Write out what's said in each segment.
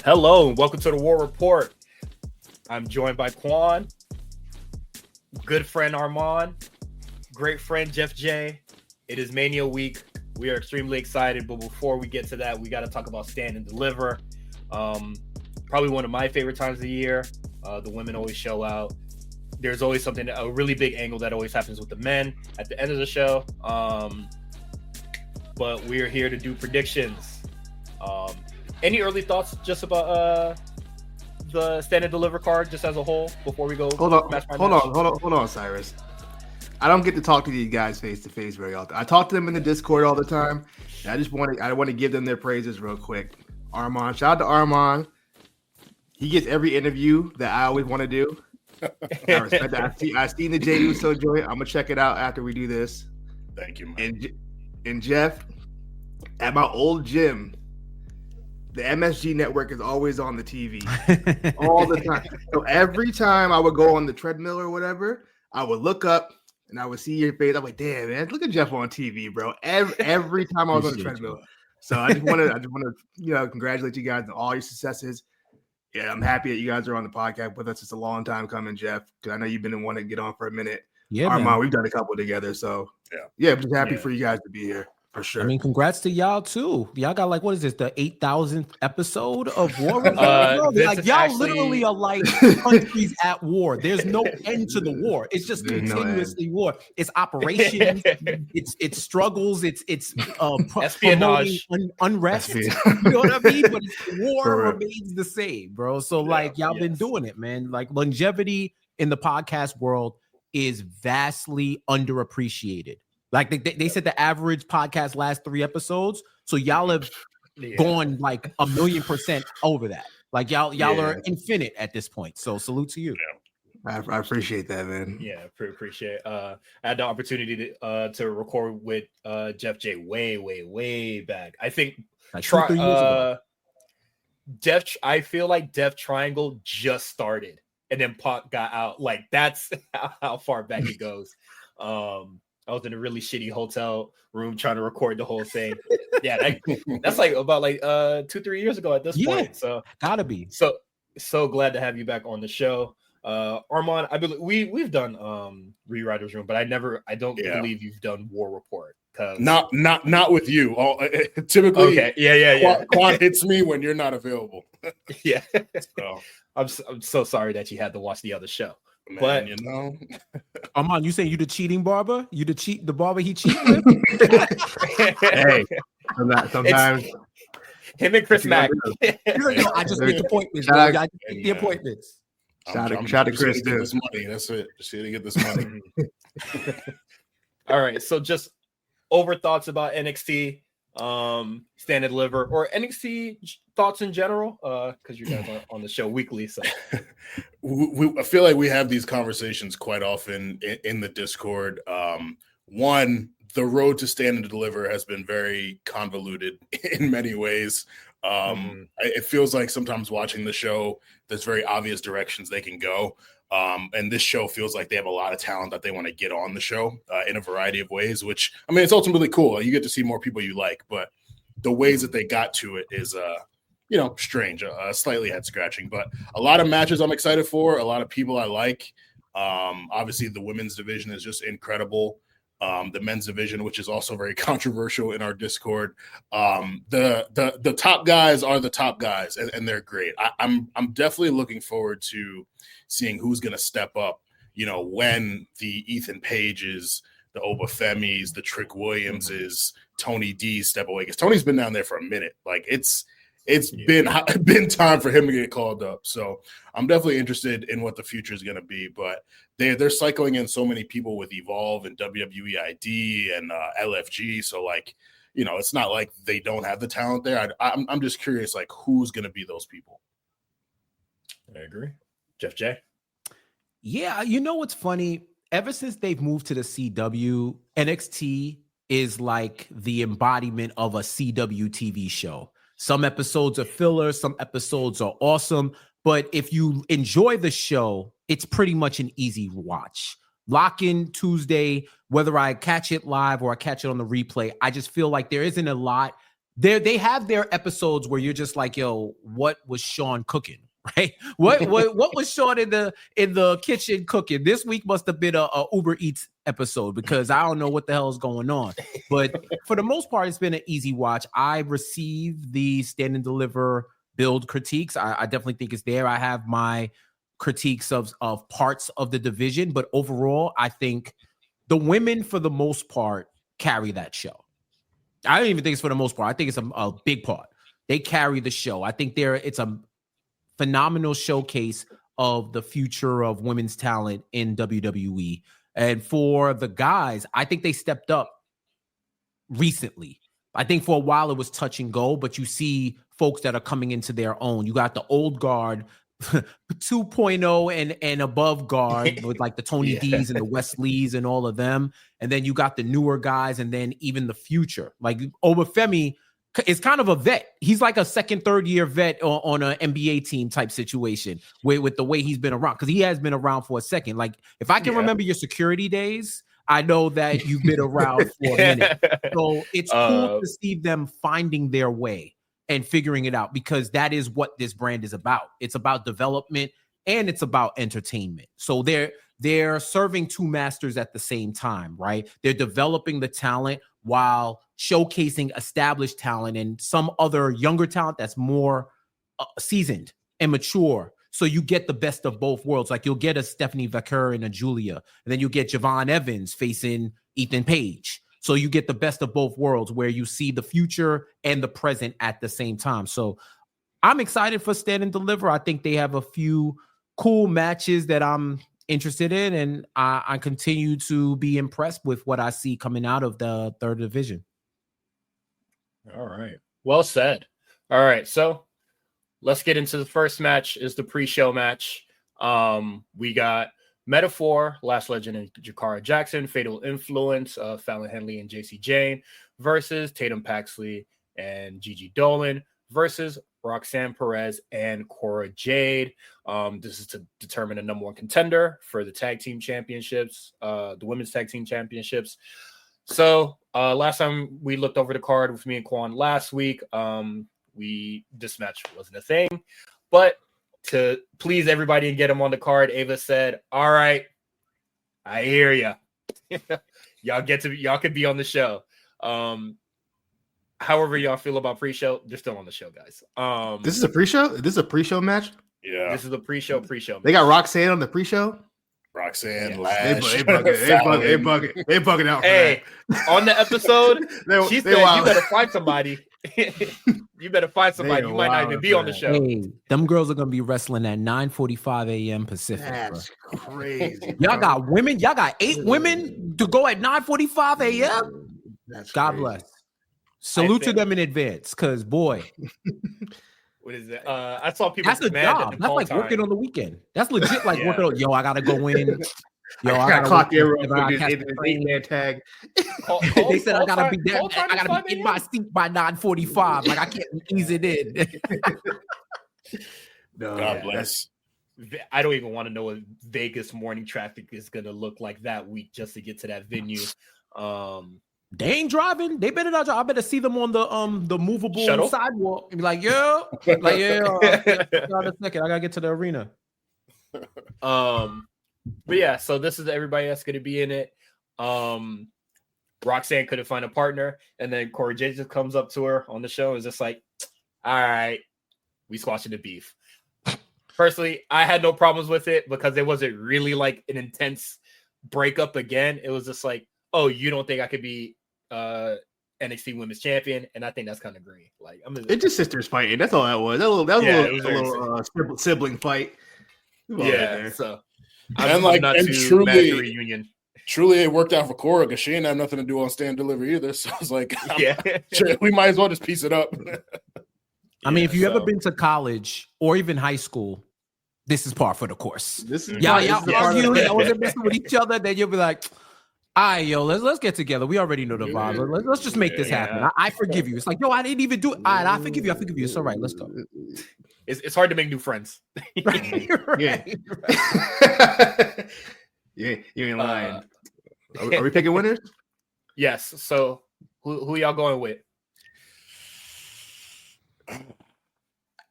Hello and welcome to the War Report. I'm joined by Quan, good friend Armon, great friend Jeff J. It is Mania week. We are extremely excited, but before we get to that, we got to talk about Stand and Deliver. Probably one of my favorite times of the year. The women always show out. There's always a really big angle that always happens with the men at the end of the show. But we're here to do predictions. Any early thoughts just about the Stand and Deliver card just as a whole before we go? Hold on, Cyrus. I don't get to talk to these guys face to face very often. I talk to them in the Discord all the time. And I want to give them their praises real quick. Armon, shout out to Armon. He gets every interview that I always want to do. I respect that. I've seen the Jey Uso joint. I'm gonna check it out after we do this. Thank you, man. And Jeff, at my old gym, the MSG network is always on the TV all the time. So every time I would go on the treadmill or whatever, I would look up and I would see your face. I'm like, damn, man, look at Jeff on TV, bro. Every time I was on the treadmill. So I just want to, congratulate you guys on all your successes. Yeah, I'm happy that you guys are on the podcast with us. It's a long time coming, Jeff, because I know you've been wanting to get on for a minute. Yeah, Armand, we've done a couple together, so I'm just happy for you guys to be here. For sure. I mean, congrats to y'all too. Y'all got what is this? The 8,000th episode of War Report? Y'all literally are like countries at war. There's no end to the war. It's just continuously war. It's operations. it's struggles. It's espionage, unrest. You know what I mean? But war remains the same, bro. So y'all been doing it, man. Like longevity in the podcast world is vastly underappreciated. Like they said the average podcast lasts 3 episodes. So y'all have gone like 1,000,000% over that. Like y'all are infinite at this point. So salute to you. I appreciate that, man. Yeah, appreciate it. I had the opportunity to record with Jeff J way back. I think like 2-3 years ago. I feel like Death Triangle just started and then Pac got out. Like that's how far back it goes. I was in a really shitty hotel room trying to record the whole thing. Yeah, that's like about 2-3 years ago at this point. So gotta be so glad to have you back on the show. Armon, I believe we've done Rewriters Room, but I don't believe you've done War Report. Not with you. Typically, okay, Quan hits me when you're not available. Yeah, so I'm so sorry that you had to watch the other show. Man, but Armon, you saying you the cheating barber? You the barber he cheat with? Hey, sometimes him and Chris Mack. I just get the appointments. I just get the appointments. Shout out to Chris. Get this money. That's it. Just here to get this money. All right. So just over thoughts about NXT, Stand and Deliver, or NXT thoughts in general, because you guys are on the show weekly. So I feel like we have these conversations quite often in the Discord. One, the road to Stand and Deliver has been very convoluted in many ways. It feels like sometimes watching the show, there's very obvious directions they can go. And this show feels like they have a lot of talent that they want to get on the show in a variety of ways, which, I mean, it's ultimately cool. You get to see more people you like, but the ways that they got to it is, strange, slightly head scratching, but a lot of matches I'm excited for, a lot of people I like. Obviously the women's division is just incredible. The men's division, which is also very controversial in our Discord. The top guys are the top guys, and they're great. I'm definitely looking forward to seeing who's going to step up, when the Ethan Pages, the Obafemis, the Trick Williamses, Tony D step away. Because Tony's been down there for a minute. Like, it's been time for him to get called up. So I'm definitely interested in what the future is going to be. But they're cycling in so many people with Evolve and WWE ID and LFG. So, it's not like they don't have the talent there. I'm just curious, who's going to be those people? I agree. Jeff J. Yeah, you know what's funny? Ever since they've moved to the CW, NXT is like the embodiment of a CW TV show. Some episodes are filler, some episodes are awesome, but if you enjoy the show, it's pretty much an easy watch. Lock in Tuesday, whether I catch it live or I catch it on the replay, I just feel like there isn't a lot they have their episodes where you're just like, yo, what was Sean cooking? Right? What was Sean in the kitchen cooking? This week must have been a Uber Eats episode because I don't know what the hell is going on. But for the most part, it's been an easy watch. I received the Stand and Deliver build critiques. I definitely think it's there. I have my critiques of parts of the division, but overall, I think the women, for the most part, carry that show. I don't even think it's for the most part. I think it's a big part. They carry the show. I think it's a phenomenal showcase of the future of women's talent in WWE. And for the guys, I think they stepped up recently. I think for a while it was touch and go, but you see folks that are coming into their own. You got the old guard, 2.0 and above guard with like the Tony D's and the Wesleys and all of them. And then you got the newer guys and then even the future. Like Obafemi is kind of a vet. He's like a second, third year vet on an NBA team type situation with the way he's been around. Because he has been around for a second. Like if I can remember your security days, I know that you've been around for a minute. So it's cool to see them finding their way and figuring it out, because that is what this brand is about. It's about development and it's about entertainment. So they're serving two masters at the same time, right? They're developing the talent while showcasing established talent and some other younger talent that's more seasoned and mature. So you get the best of both worlds. Like you'll get a Stephanie Vaquer and a Julia, and then you get Javon Evans facing Ethan Page. So you get the best of both worlds where you see the future and the present at the same time. So I'm excited for Stand and Deliver. I think they have a few cool matches that I'm interested in, and I continue to be impressed with what I see coming out of the third division. All right. Well said. All right. So let's get into the first match. Is the pre-show match. We got Metaphor, Last Legend, and Jakara Jackson, Fatal Influence, Fallon Henley and JC Jane versus Tatum Paxley and Gigi Dolan versus Roxanne Perez and Cora Jade. This is to determine a number one contender for the tag team championships, the women's tag team championships. So last time we looked over the card with me and Quan last week, this match wasn't a thing, but to please everybody and get them on the card, Ava said, all right, I hear you. Y'all could be on the show. However y'all feel about pre-show, they're still on the show, guys. This is a pre-show? This is a pre-show match? Yeah. This is the pre-show match. They got Roxanne on the pre-show? Roxanne, Lash. They bugging out. Hey, on the episode, she said, you better find somebody. You better find somebody. You might not even be on the show. Hey, them girls are gonna be wrestling at 9:45 a.m. Pacific. That's crazy. Y'all got women. Y'all got 8 women to go at 9:45 a.m. That's God crazy. bless. Salute to them in advance, because boy, what is it? I saw people. That's a job. That's like working on the weekend. That's legit. Like working on. Yo, I gotta go in. Yo, I gotta clock in real quick. 8-man tag. They said I gotta be there. I gotta be in my seat by 9:45. Like I can't ease it in. No, God bless. I don't even want to know what Vegas morning traffic is gonna look like that week just to get to that venue. They ain't driving. They better not drive. I better see them on the movable Shuttle? sidewalk and be like, yeah, hold on a second. I gotta get to the arena. But yeah, so this is everybody that's going to be in it. Roxanne couldn't find a partner, and then Cora Jade just comes up to her on the show and is just like, all right, we squashing the beef. Personally, I had no problems with it because it wasn't really like an intense breakup again. It was just like, oh, you don't think I could be NXT Women's Champion? And I think that's kind of green. Like, it's just sisters fighting. That's all that was. That was a little sibling fight. Yeah, so truly it worked out for Cora because she ain't have nothing to do on Stand Deliver either. So I was like, sure, we might as well just piece it up. I mean, if you ever been to college or even high school, this is par for the course. This is y'all arguing, y'all wasn't messing with each other, then you'll be like, all right, yo, let's get together. We already know the vibe. Let's just make this happen. I forgive you. It's like, yo, I didn't even do it. All right, I forgive you. It's all right. Let's go. It's hard to make new friends. Yeah, you ain't lying. Are we picking winners? Yes. So who y'all going with?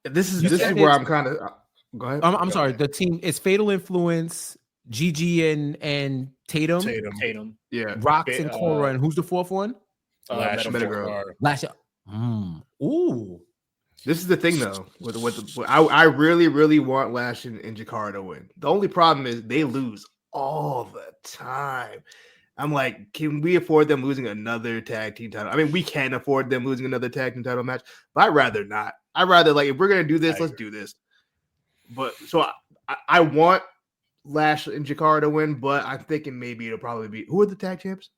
This is said where I'm kind of. Go ahead. I'm sorry. The team is Fatal Influence, Gigi and Tatum. Tatum. Yeah. Rocks and Cora, and who's the fourth one? Lash and Metagross. Lash. Ooh. This is the thing though. I really, really want Lash and Jakara to win. The only problem is they lose all the time. I'm like, can we afford them losing another tag team title? I mean, we can afford them losing another tag team title match, but I'd rather not. I'd rather, like, if we're gonna do this, let's do this. But so I want Lash and Jakara to win, but I'm thinking maybe it'll probably be, who are the tag champs?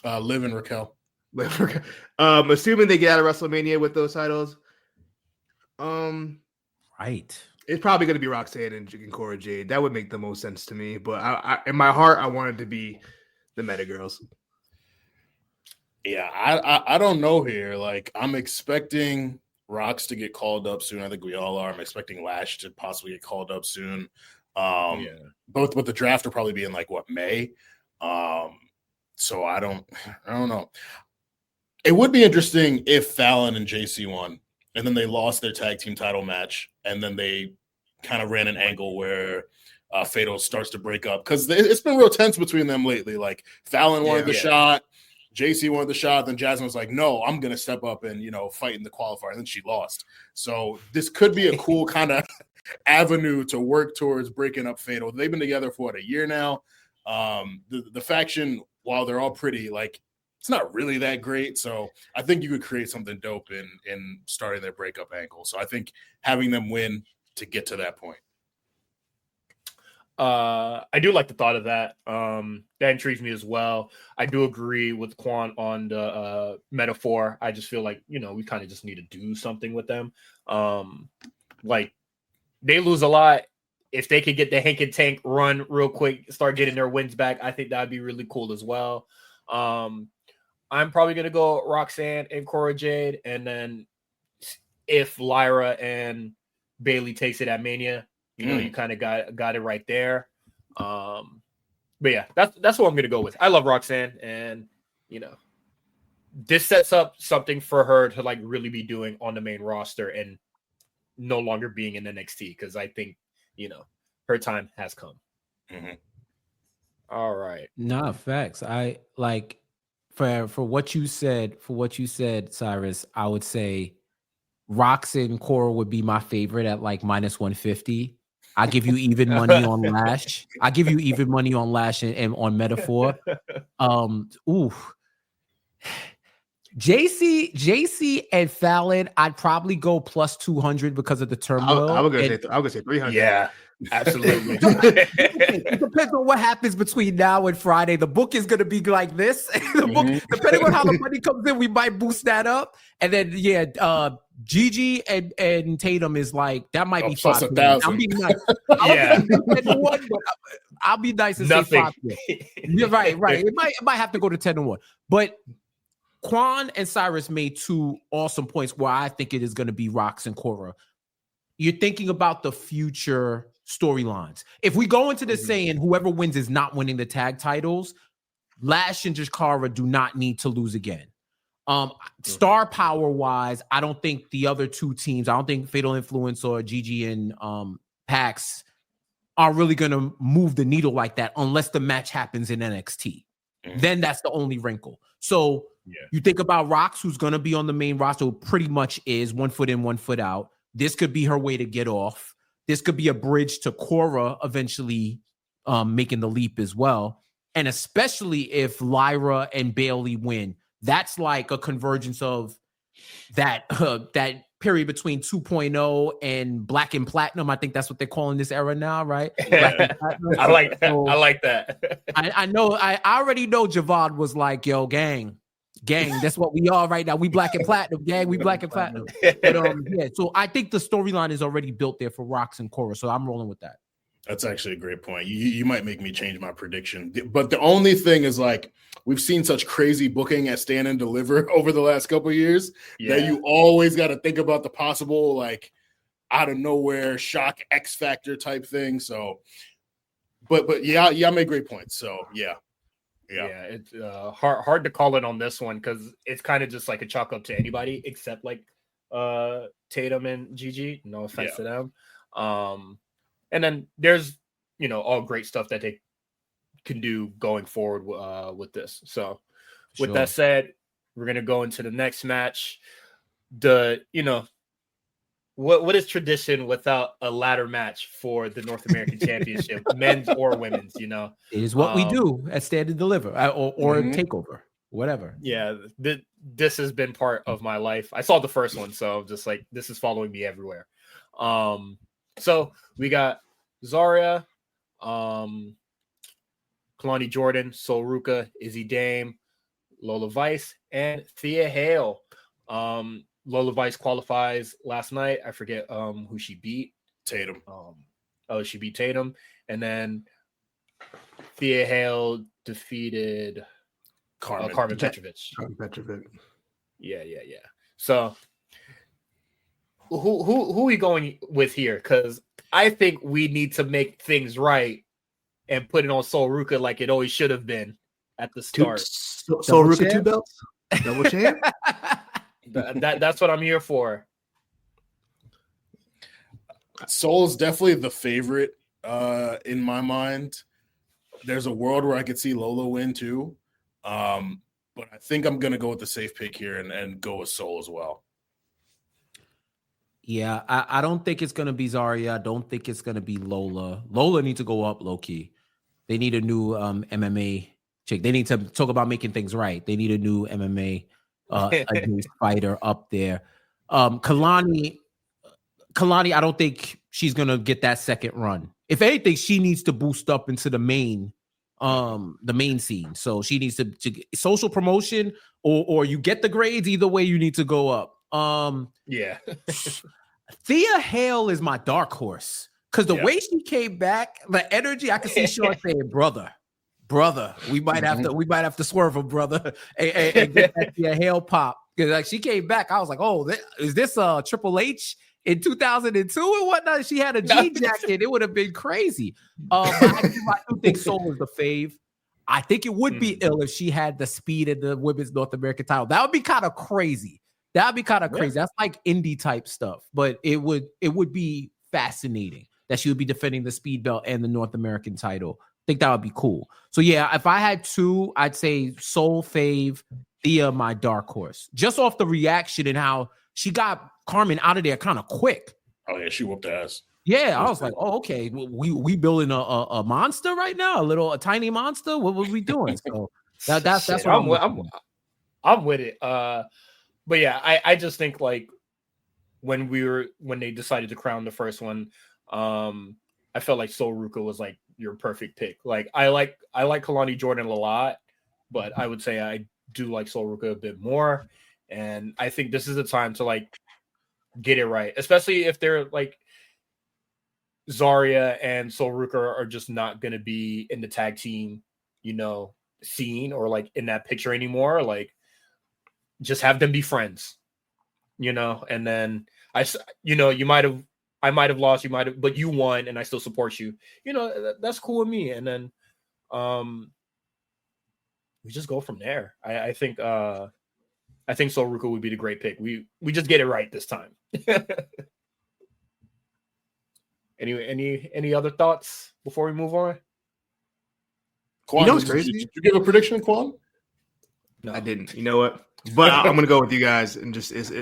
Liv and Raquel. Assuming they get out of WrestleMania with those titles. Right. It's probably going to be Roxanne and Cora Jade. That would make the most sense to me. But I in my heart, I want it to be the Meta Girls. Yeah, I don't know here. Like, I'm expecting Rox to get called up soon. I think we all are. I'm expecting Lash to possibly get called up soon. But the draft will probably be in like May. So I don't know. It would be interesting if Fallon and JC won, and then they lost their tag team title match, and then they kind of ran an angle where Fatal starts to break up, because it's been real tense between them lately. Like, Fallon wanted the shot, JC wanted the shot, then Jasmine was like, no, I'm going to step up and, fight in the qualifier, and then she lost. So this could be a cool kind of avenue to work towards breaking up Fatal. They've been together for a year now. The faction, while they're all pretty, like, it's not really that great. So I think you could create something dope in starting their breakup angle. So I think having them win to get to that point. I do like the thought of that. That intrigues me as well. I do agree with Quan on the metaphor. I just feel like, we kind of just need to do something with them. Like, they lose a lot. If they could get the Hank and Tank run real quick, start getting their wins back, I think that'd be really cool as well. I'm probably going to go Roxanne and Cora Jade. And then if Lyra and Bailey takes it at Mania, you kind of got it right there. But yeah, that's what I'm going to go with. I love Roxanne, and, this sets up something for her to like really be doing on the main roster and no longer being in NXT, because I think, her time has come. Mm-hmm. All right. No, facts. I like for what you said, Cyrus, I would say Roxanne and Cora would be my favorite at like -150. I give you even money on Lash. I give you even money on Lash and on Metaphor. JC and Fallon, I'd probably go +200 because of the turmoil. I was gonna say 300. Yeah, absolutely. It depends on what happens between now and Friday. The book is gonna be like this. Book, depending on how the money comes in, we might boost that up. And then Gigi and Tatum is like, that might be plus 5. I'm being nice. I'll be nice and say 5. You're right. It might have to go to 10-1. But Quan and Cyrus made 2 awesome points where I think it is going to be Rox and Cora. You're thinking about the future storylines. If we go into this saying whoever wins is not winning the tag titles, Lash and Jakara do not need to lose again. Star power wise, I don't think the other 2 teams, I don't think Fatal Influence or Gigi and Pax are really going to move the needle like that unless the match happens in NXT. Then that's the only wrinkle. So you think about Rox, who's going to be on the main roster, who pretty much is 1 foot in, 1 foot out. This could be her way to get off. This could be a bridge to Cora eventually making the leap as well. And especially if Lyra and Bailey win, that's like a convergence of that period between 2.0 and Black and Platinum. I think that's what they're calling this era now, right? I like that. So, I like that. I know. I already know Javad was like, yo, gang, that's what we are right now. We Black and Platinum, gang. We Black and Platinum. But so I think the storyline is already built there for Rox and Cora. So I'm rolling with that. That's actually a great point. You might make me change my prediction. But the only thing is, like, we've seen such crazy booking at Stand and Deliver over the last couple of years that you always got to think about the possible, like, out of nowhere shock X factor type thing. So, but yeah, make great points. So yeah, it's hard to call it on this one because it's kind of just like a chalk up to anybody except like Tatum and Gigi. No offense to them. And then there's all great stuff that they can do going forward with this. So with that said, we're gonna go into the next match. What is tradition without a ladder match for the North American Championship, men's or women's? It is what we do at Stand and Deliver or Takeover, whatever. Yeah, this has been part of my life. I saw the first one, so just like this is following me everywhere. So we got Zarya, Kalani Jordan, Sol Ruka, Izzy Dame, Lola Vice, and Thea Hale. Lola Vice qualifies last night. I forget who she beat. Tatum. She beat Tatum. And then Thea Hale defeated Carmen Petrovic. Carmen Petrovic. Yeah. So who are we going with here? Because I think we need to make things right and put it on Sol Ruka like it always should have been at the start. Sol Ruka 2 belts? Double champ? That's what I'm here for. Sol is definitely the favorite in my mind. There's a world where I could see Lola win too. But I think I'm going to go with the safe pick here and go with Sol as well. Yeah, I don't think it's going to be Zarya. I don't think it's going to be Lola. Lola needs to go up low-key. They need a new MMA chick. They need to talk about making things right. They need a new MMA a new fighter up there. Kalani, I don't think she's gonna get that second run. If anything, she needs to boost up into the main scene. So she needs to get social promotion, or you get the grades. Either way, you need to go up. Yeah. Thea Hale is my dark horse because the way she came back, the energy, I can see Sean saying, brother, we might have to swerve him, brother, and get that Thea Hale pop. Because like she came back, I was like, oh, is this Triple H in 2002 and whatnot? She had a jean jacket. It would have been crazy. I do think Sol is the fave. I think it would be ill if she had the speed of the women's North American title. That would be kind of crazy. That's like indie type stuff, but it would be fascinating that she would be defending the speed belt and the North American title. I think that would be cool. So yeah, if I had two, I'd say Sol fave, Thea my dark horse. Just off the reaction and how she got Carmen out of there kind of quick. Oh yeah, she whooped ass. Yeah, I was like, oh okay, we building a monster right now, a tiny monster. What was we doing? So that's what I'm with it. But yeah, I just think like when they decided to crown the first one, I felt like Sol Ruka was like your perfect pick. Like I like Kalani Jordan a lot, but I would say I do like Sol Ruka a bit more. And I think this is the time to like get it right, especially if they're like Zarya and Sol Ruka are just not going to be in the tag team, scene or like in that picture anymore. Like just have them be friends, and then I might have lost, but you won and I still support you. That's cool with me. And then we just go from there. I think Sol Ruka would be the great pick. We just get it right this time. Any other thoughts before we move on? Quan, what's crazy? Did you give a prediction, Quan? No, I didn't. You know what? But I'm gonna go with you guys and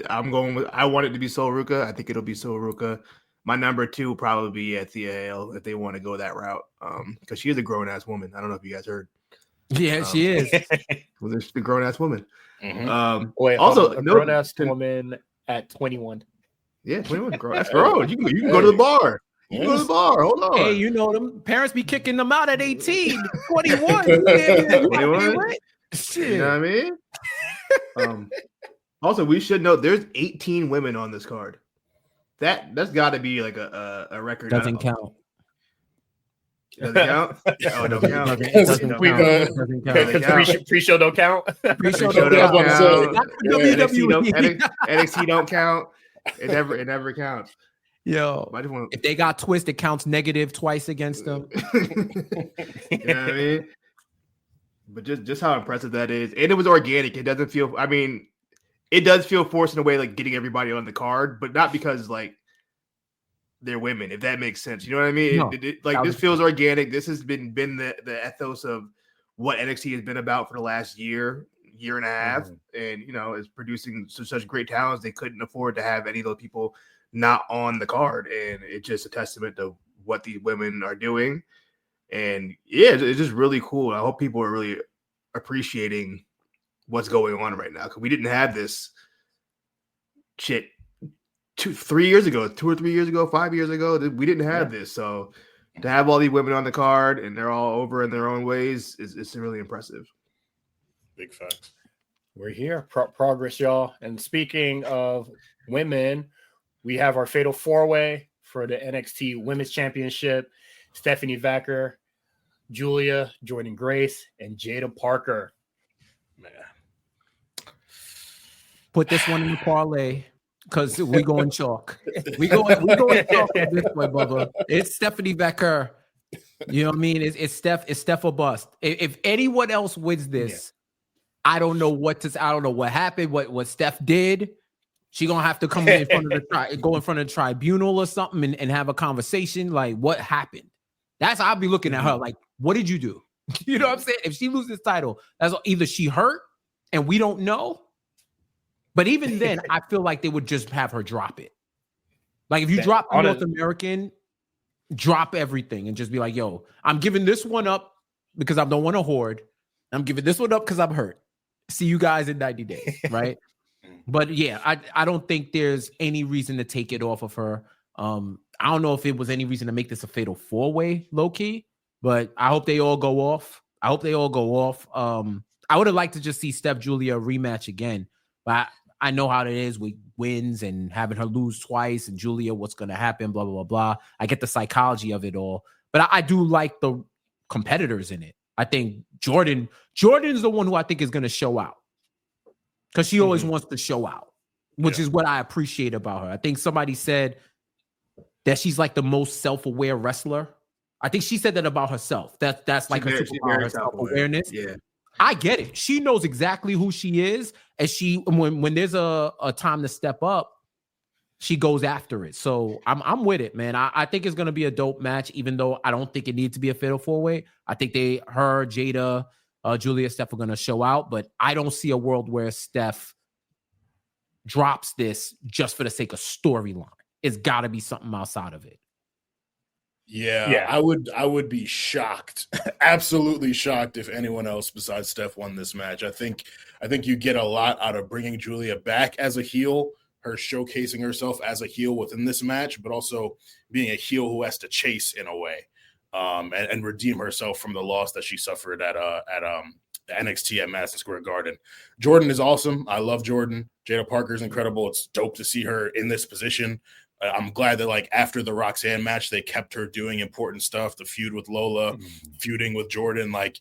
I'm going with. I want it to be Sol Ruka. I think it'll be Sol Ruka. My number 2 will probably be Thea Hale if they want to go that route. Because she is a grown ass woman. I don't know if you guys heard. Yeah, she is. Well, she's a grown ass woman. Mm-hmm. Wait, also a grown ass woman at 21. Yeah, 21. That's grown. You can go to the bar. You can go to the bar. Hold on. Hey, them parents be kicking them out at 18, 21. 21? Shit. You know what I mean? Also, we should know there's 18 women on this card. That's got to be like a record. Doesn't count. Doesn't count? Oh, it don't count. Pre-show don't count. Pre-show don't count. NXT don't count. It never counts. Yo, if they got twist, it counts negative twice against them. You know what I mean? But just how impressive that is. And it was organic. It doesn't feel, it does feel forced in a way, like getting everybody on the card, but not because like they're women, if that makes sense. You know what I mean? No, Like this feels organic. This has been the ethos of what NXT has been about for the last year and a half, and is producing such great talents. They couldn't afford to have any of those people not on the card, and it's just a testament to what these women are doing. And yeah, it's just really cool. I hope people are really appreciating what's going on right now, because we didn't have this shit 2 or 3 years ago, 5 years ago. We didn't have this. So to have all these women on the card and they're all over in their own ways is really impressive. Big facts. We're here. Progress, y'all. And speaking of women, we have our fatal four-way for the NXT Women's Championship. Stephanie Vacker, Julia, Jordan Grace, and Jada Parker. Man. Put this one in the parlay because we going chalk. We going chalk with this one, Bubba. It's Stephanie Vacker. You know what I mean? It's Steph or bust. If anyone else wins this, I don't know what happened, what Steph did. She gonna have to come in front of go in front of the tribunal or something and have a conversation. Like, what happened? I'll be looking at her like, what did you do? You know what I'm saying? If she loses this title, that's either she hurt and we don't know. But even then, I feel like they would just have her drop it. Like if you drop the North American, drop everything and just be like, yo, I'm giving this one up because I don't want to hoard. I'm giving this one up because I'm hurt. See you guys in 90 days, right? But yeah, I don't think there's any reason to take it off of her. I don't know if it was any reason to make this a fatal four-way low-key, but I hope they all go off. I would have liked to just see Steph Julia rematch again, but I know how it is with wins and having her lose twice and Julia, what's going to happen, blah, blah, blah, blah. I get the psychology of it all, but I do like the competitors in it. I think Jordan's the one who I think is going to show out because she always wants to show out, which is what I appreciate about her. I think somebody said that she's like the most self-aware wrestler. I think she said that about herself. That's like her superpower, her self-awareness. Yeah. I get it. She knows exactly who she is, and when there's a time to step up, she goes after it. So I'm with it, man. I think it's gonna be a dope match, even though I don't think it needs to be a fatal four-way. I think Jada, Julia, Steph are gonna show out, but I don't see a world where Steph drops this just for the sake of storyline. It's got to be something outside of it. Yeah, I would be shocked, absolutely shocked if anyone else besides Steph won this match. I think you get a lot out of bringing Julia back as a heel, her showcasing herself as a heel within this match, but also being a heel who has to chase in a way, and redeem herself from the loss that she suffered at NXT at Madison Square Garden. Jordan is awesome. I love Jordan. Jada Parker is incredible. It's dope to see her in this position. I'm glad that like after the Roxanne match, they kept her doing important stuff. The feud with Lola, feuding with Jordan. Like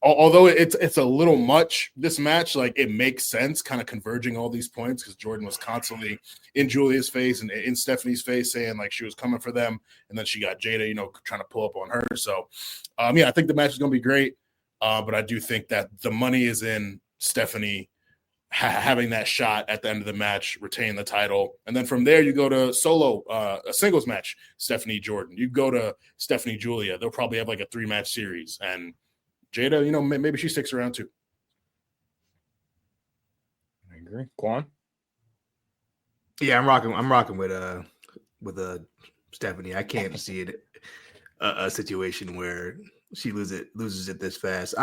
although it's a little much this match, like it makes sense, kind of converging all these points because Jordan was constantly in Julia's face and in Stephanie's face, saying like she was coming for them, and then she got Jada, trying to pull up on her. So, I think the match is going to be great, but I do think that the money is in Stephanie having that shot at the end of the match, retain the title. And then from there, you go to a singles match, Stephanie Jordan. You go to Stephanie Julia. They'll probably have like a 3-match series. And Jada, maybe she sticks around too. I agree. Quan? Yeah, I'm rocking with Stephanie. I can't see it a situation where she loses it this fast.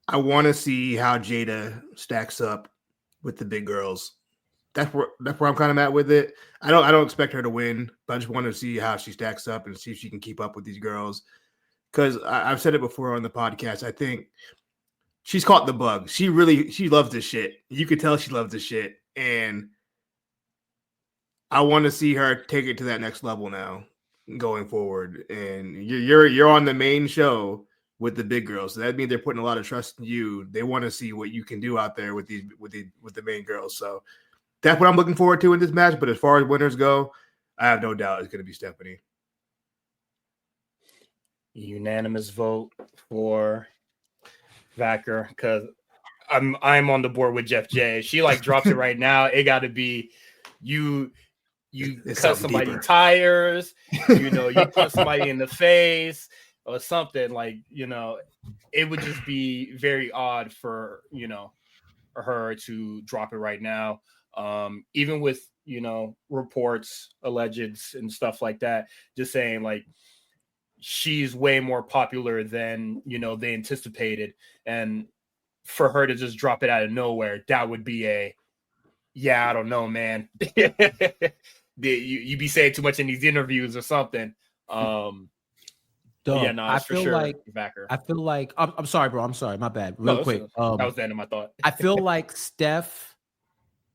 I want to see how Jada stacks up with the big girls. That's where I'm kind of at with it. I don't expect her to win, but I just want to see how she stacks up and see if she can keep up with these girls. Because I've said it before on the podcast. I think she's caught the bug. She loves this shit. You could tell she loves this shit, and I want to see her take it to that next level now, going forward. And you're on the main show with the big girls, so that means they're putting a lot of trust in you. They want to see what you can do out there with the main girls. So that's what I'm looking forward to in this match. But as far as winners go, I have no doubt it's going to be Stephanie. Unanimous vote for Vacker, because I'm on the board with Jeff J. She like drops it right now. It got to be you cut somebody tires, you punch somebody in the face or something, like, it would just be very odd for, her to drop it right now. Even with, reports, allegeds and stuff like that, just saying like she's way more popular than, they anticipated. And for her to just drop it out of nowhere, that would be I don't know, man. You be saying too much in these interviews or something. Yeah, no, I feel feel like I'm sorry, bro. I'm sorry, my bad. Real quick. That was the end of my thought. I feel like Steph,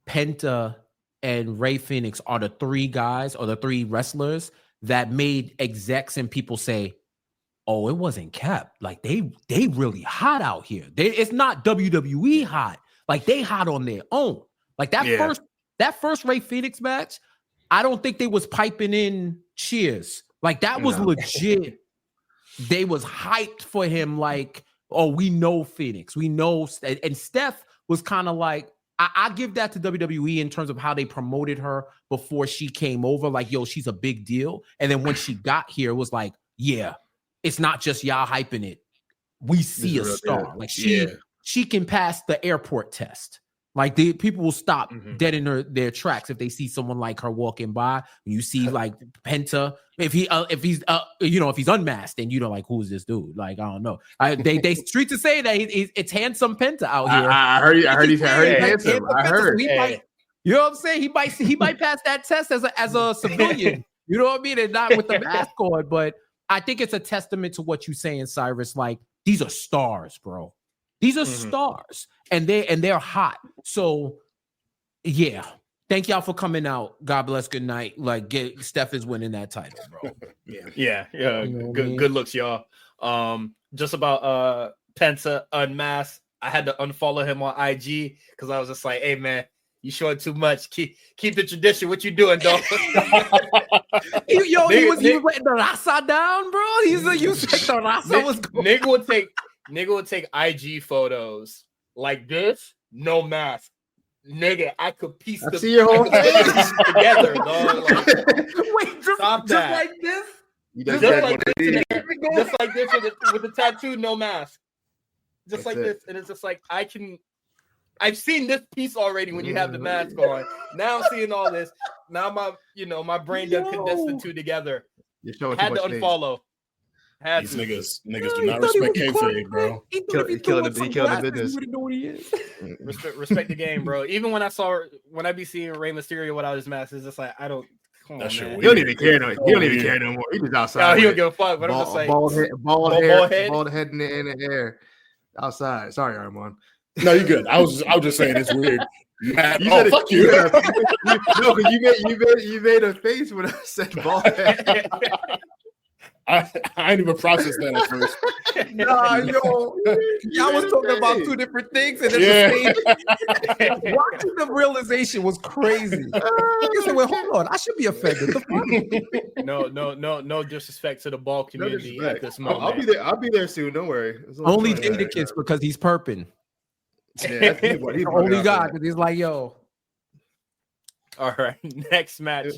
Penta, and Ray Phoenix are the three guys or the three wrestlers that made execs and people say, "Oh, it wasn't Cap. Like they really hot out here. It's not WWE hot. Like they hot on their own. Like that first Ray Phoenix match, I don't think they was piping in cheers. Like that was legit. They was hyped for him. Like, oh, we know Phoenix. We know. And Steph was kind of like, I give that to WWE in terms of how they promoted her before she came over. Like, yo, she's a big deal. And then when she got here, it was like, yeah, it's not just y'all hyping it. We see a star. Like she can pass the airport test. Like people will stop dead in their tracks if they see someone like her walking by. You see like Penta, if he's unmasked, and like, who is this dude? Like, I don't know. They streets to say that it's handsome Penta out here. I heard he's handsome. I heard. You know what I'm saying? He might pass that test as a civilian. You know what I mean? And not with the mask on. But I think it's a testament to what you're saying, Cyrus. Like, these are stars, bro. These are stars, and they're hot. So, yeah. Thank y'all for coming out. God bless. Good night. Like, Steph is winning that title, bro. Yeah. Good looks, y'all. Just about Penta unmasked. I had to unfollow him on IG because I was just like, hey man, you showing too much. Keep the tradition. What you doing, dog? He was letting the Rasa down, bro. You said the Rasa was going. Nigga would take IG photos like this, no mask. Nigga, I could piece the your whole face together, dog. Like, wait, just like this? Just like this with the tattoo, no mask. Just like this. And it's just like, I've seen this piece already when you have the mask on. Now I'm seeing all this. Now my brain done condensed the two together. Had to unfollow. These niggas do not respect kayfabe, bro. He killed the business. Respect the game, bro. Even when I be seeing Rey Mysterio without his mask, it's just like, I don't. Come on, man. He don't even care no more. He just outside. No, he don't give a fuck. But I'm just like, bald head in the air, outside. Sorry, Armon. No, you're good. I was just saying it's weird. Matt, fuck you. No, because you made a face when I said bald head. I ain't even processed that at first. Nah, y'all was talking about two different things, and watching the realization was crazy. I said, "Well, hold on, I should be offended." No disrespect to the ball community at this moment. I'll be there soon. Don't worry. Only Jadakiss because he's perping. Yeah, he's only God because he's like, yo. All right, next match.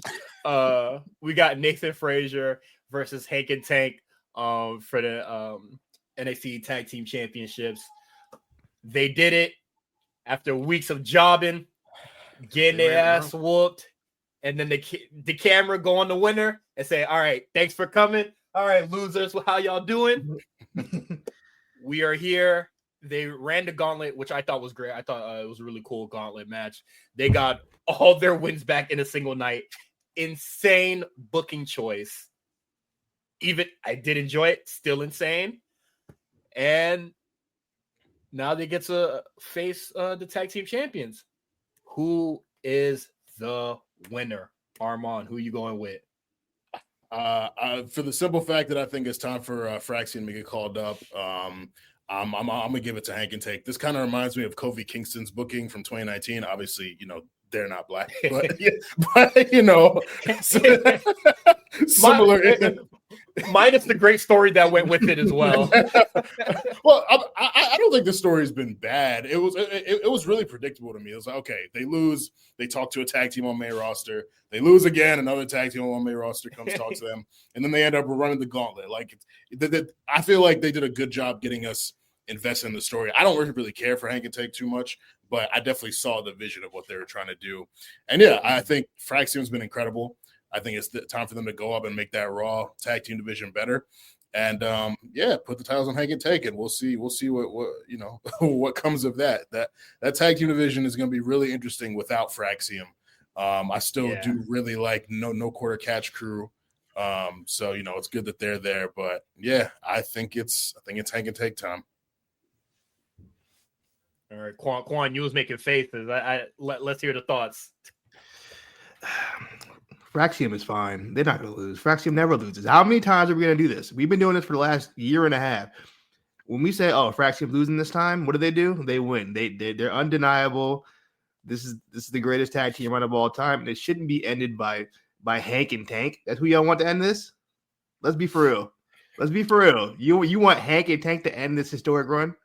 We got Nathan Frazier versus Hank and Tank for the NXT Tag Team Championships. They did it after weeks of jobbing, getting their ass whooped, and then the camera go on the winner and say, all right, thanks for coming. All right, losers, how y'all doing? We are here. They ran the gauntlet, which I thought was great. I thought it was a really cool gauntlet match. They got all their wins back in a single night. Insane booking choice. Even I did enjoy it, still insane. And now they get to face the tag team champions. Who is the winner? Armon, who are you going with? For the simple fact that I think it's time for Fraxian to get called up. I'm gonna give it to Hank and Tank. This kind of reminds me of Kofi Kingston's booking from 2019. Obviously, they're not black, but similar. Minus the great story that went with it as well. Well, I don't think the story's been bad. It was really predictable to me. It was like, okay, they lose, they talk to a tag team on main roster, they lose again, another tag team on main roster comes talk to them, and then they end up running the gauntlet. Like, I feel like they did a good job getting us invested in the story. I don't really care for Hank and Tank too much, but I definitely saw the vision of what they were trying to do. And yeah, I think Fraxium's been incredible. I think it's time for them to go up and make that Raw tag team division better. And put the titles on Hank and Tank, and we'll see what you know what comes of that. That tag team division is going to be really interesting without Fraxium. I still do really like no quarter catch crew. So you know it's good that they're there, but yeah, I think it's Hank and Tank time. All right, Quan, you was making faces. Let's hear the thoughts. Fraxium is fine. They're not going to lose. Fraxium never loses. How many times are we going to do this? We've been doing this for the last year and a half. When we say, "Oh, Fraxium losing this time," what do? They win. They're undeniable. This is the greatest tag team run of all time, and it shouldn't be ended by Hank and Tank. That's who y'all want to end this? Let's be for real. You want Hank and Tank to end this historic run?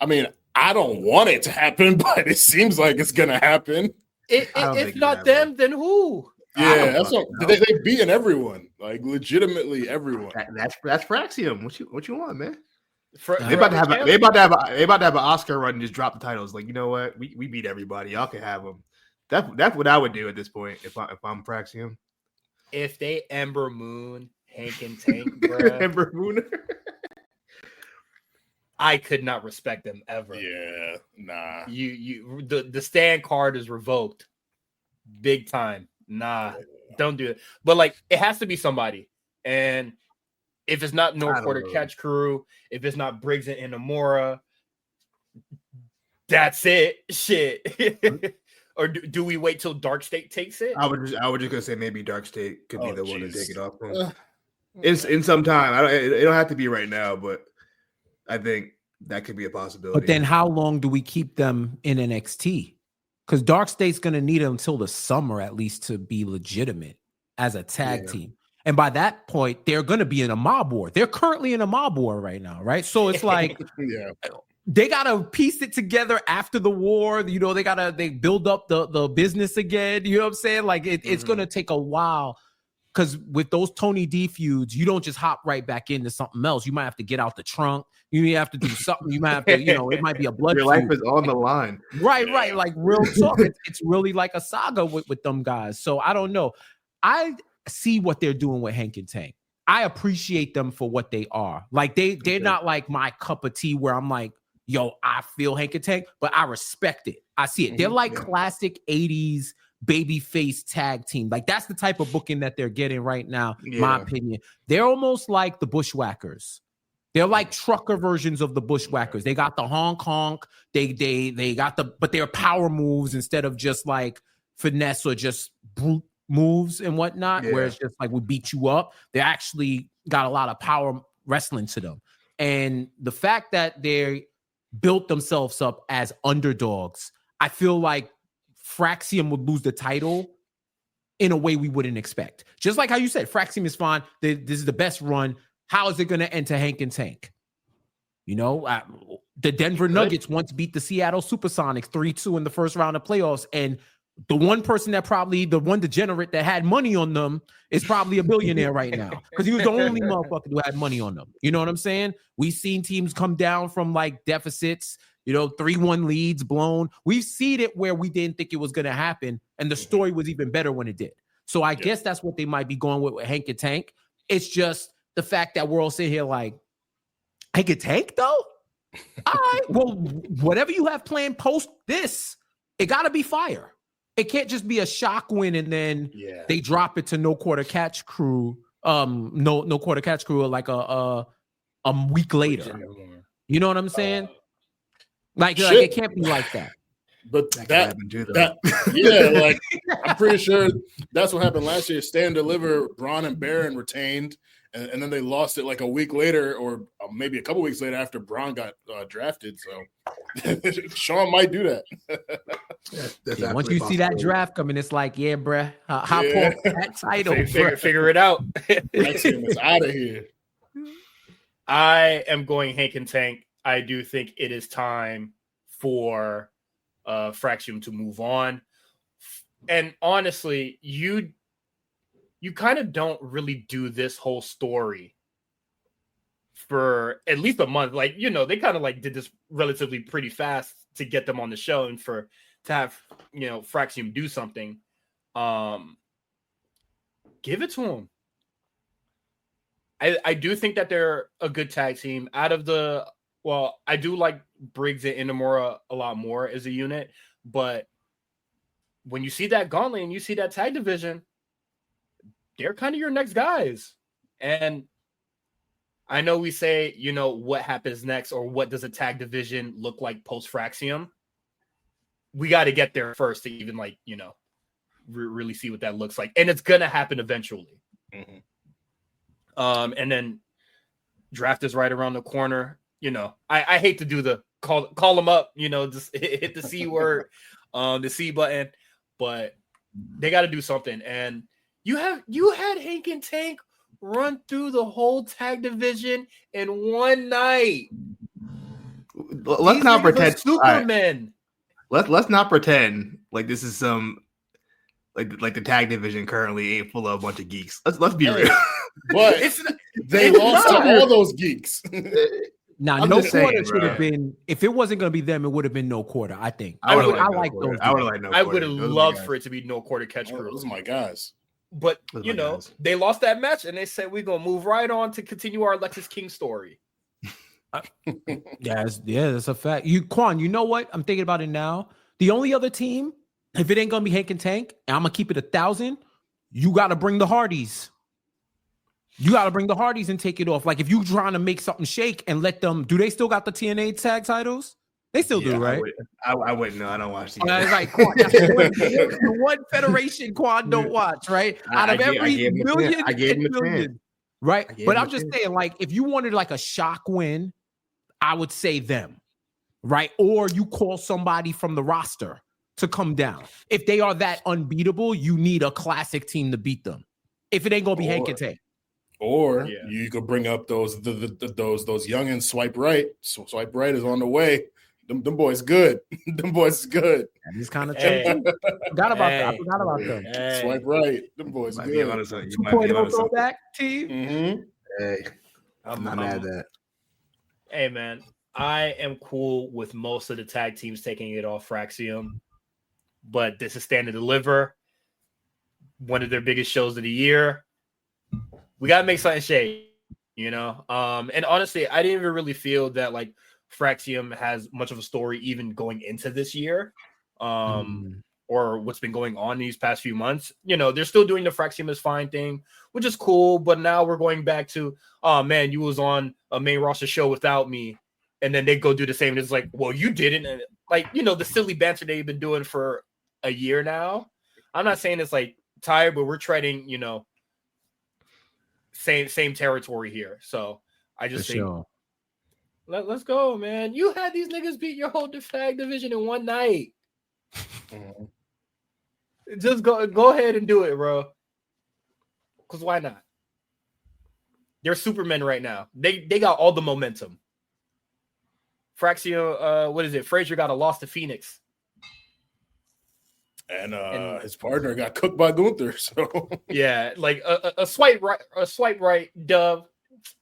I mean, I don't want it to happen, but it seems like it's going to happen. If not them, then who? Yeah, that's what they beating everyone, like legitimately everyone. That's Fraxium. What you want, man? They about to have an Oscar run and just drop the titles. Like, you know what? We beat everybody. Y'all can have them. That's what I would do at this point if I'm Fraxium. If they Ember Moon, Hank and Tank, bro, Ember Moon. I could not respect them ever. Yeah, nah. The stand card is revoked, big time. Nah, don't do it. But like, it has to be somebody. And if it's not No Quarter Catch Crew, if it's not Briggs and Inamura, that's it. Shit. Or do we wait till Dark State takes it? I was just gonna say maybe Dark State could be the one to take it off. It's in some time. It don't have to be right now, but I think that could be a possibility. But then, how long do we keep them in NXT? Because Dark State's going to need them until the summer at least to be legitimate as a tag team. And by that point, they're going to be in a mob war. They're currently in a mob war right now, right? So it's like they got to piece it together after the war. You know, they build up the business again. You know what I'm saying? Like it's going to take a while. Because with those Tony D feuds, you don't just hop right back into something else. You might have to get out the trunk. You may have to do something. You might have to, it might be a blood. Your life is on the line. Right. Like real talk. It's really like a saga with them guys. So I don't know. I see what they're doing with Hank and Tank. I appreciate them for what they are. Like they're not like my cup of tea where I'm like, yo, I feel Hank and Tank, but I respect it. I see it. They're like classic 80s babyface tag team. Like that's the type of booking that they're getting right now, my opinion. They're almost like the Bushwhackers. They're like trucker versions of the Bushwhackers. They got the honk honk. They got but they're power moves instead of just like finesse or just brute moves and whatnot, where it's just like we beat you up. They actually got a lot of power wrestling to them. And the fact that they built themselves up as underdogs, I feel like Fraxium would lose the title in a way we wouldn't expect. Just like how you said, Fraxium is fine. This is the best run. How is it going to end to Hank and Tank? You know, the Denver Nuggets once beat the Seattle Supersonics 3-2 in the first round of playoffs. And the one degenerate that had money on them is probably a billionaire right now because he was the only motherfucker who had money on them. You know what I'm saying? We've seen teams come down from like deficits, 3-1 leads blown. We've seen it where we didn't think it was going to happen. And the story was even better when it did. So I guess that's what they might be going with Hank and Tank. It's just the fact that we're all sitting here like, Hank and Tank though? All right, well, whatever you have planned post this, it got to be fire. It can't just be a shock win and then they drop it to No Quarter Catch Crew. No Quarter Catch Crew like a week later. You know what I'm saying? Like it can't be like that. But that yeah, like I'm pretty sure that's what happened last year. Stand Deliver, Braun and Baron retained, and then they lost it like a week later, or maybe a couple weeks later after Braun got drafted. So Sean might do that. Once you see that draft coming, it's like, yeah, bruh, hop on that title. Figure it out. It's out of here. I am going Hank and Tank. I do think it is time for Fraxium to move on. And honestly, you kind of don't really do this whole story for at least a month. Like, they kind of like did this relatively pretty fast to get them on the show and to have, Fraxium do something. Give it to them. I do think that they're a good tag team. I do like Briggs and Inamura a lot more as a unit, but when you see that gauntlet and you see that tag division, they're kind of your next guys. And I know we say, what happens next or what does a tag division look like post Fraxium? We got to get there first to even really see what that looks like. And it's going to happen eventually. Mm-hmm. And then draft is right around the corner. I hate to do the call them up, just hit the C word, the C button, but they got to do something. And you had Hank and Tank run through the whole tag division in one night. Let's not pretend Supermen. Let's not pretend like this is some like the tag division currently ain't full of a bunch of geeks. Let's be real. But they lost to all those geeks. Now, no quarter should have been. If it wasn't going to be them, it would have been no quarter. I think. I would have liked those. I would have loved for it to be no quarter catch crew. Those are my guys. But they lost that match, and they said we're gonna move right on to continue our Alexis King story. Yeah, that's a fact. Quan, you know what? I'm thinking about it now. The only other team, if it ain't gonna be Hank and Tank, and I'm gonna keep it 1,000, you got to bring the Hardys. You got to bring the Hardys and take it off. Like if you trying to make something shake and let them, do they still got the TNA tag titles? They still do, right? I wouldn't know. I don't watch TNA. Right, Quan, that's the one federation Quan don't watch, right? Out of every million, I gave him a million, right? But I'm just saying, like, if you wanted like a shock win, I would say them, right? Or you call somebody from the roster to come down. If they are that unbeatable, you need a classic team to beat them. If it ain't gonna be Hank and Tank. Or you could bring up those youngins. Swipe right. Swipe right is on the way. Them boys good. Them boys is good. He's kind of I forgot about that. I forgot about them. Swipe right. Them boys good. 2.0 throwback team. Mm-hmm. Hey, I'm not mad at that. Hey man, I am cool with most of the tag teams taking it off Fraxium, but this is Stand and Deliver, one of their biggest shows of the year. We gotta make something shake, And honestly, I didn't even really feel that like Fraxium has much of a story even going into this year, or what's been going on these past few months. They're still doing the Fraxium is fine thing, which is cool. But now we're going back to, oh man, you was on a main roster show without me, and then they go do the same. It's like, well, you didn't, and like the silly banter they've been doing for a year now. I'm not saying it's like tired, but we're treading, same territory here. So I just think let's go, man. You had these niggas beat your whole tag division in one night. Just go ahead and do it, bro. Because why not? They're Supermen right now. They got all the momentum. Fraxium, what is it? Frazier got a loss to Phoenix. And his partner got cooked by Gunther. So yeah, like a swipe right dub.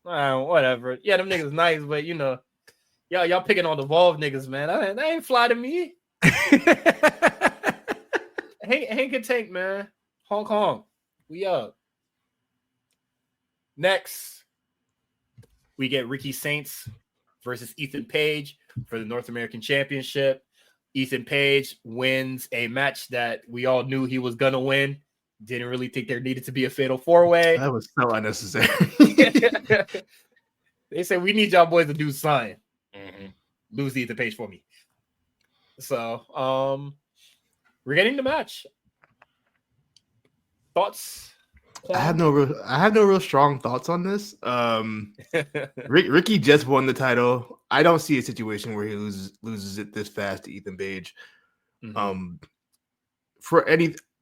Whatever. Yeah, them niggas nice, but y'all picking on the Evolve niggas, man. That ain't fly to me. Hank and Tank, man. Hong Kong. We up. Next, we get Ricky Saints versus Ethan Page for the North American Championship. Ethan Page wins a match that we all knew he was gonna win. Didn't really think there needed to be a fatal 4-way. That was so unnecessary. They said we need y'all boys to do something. Lose Ethan Page for me. So, we're getting the match. Thoughts? I have no real strong thoughts on this. Ricky just won the title. I don't see a situation where he loses it this fast to Ethan Page. Mm-hmm.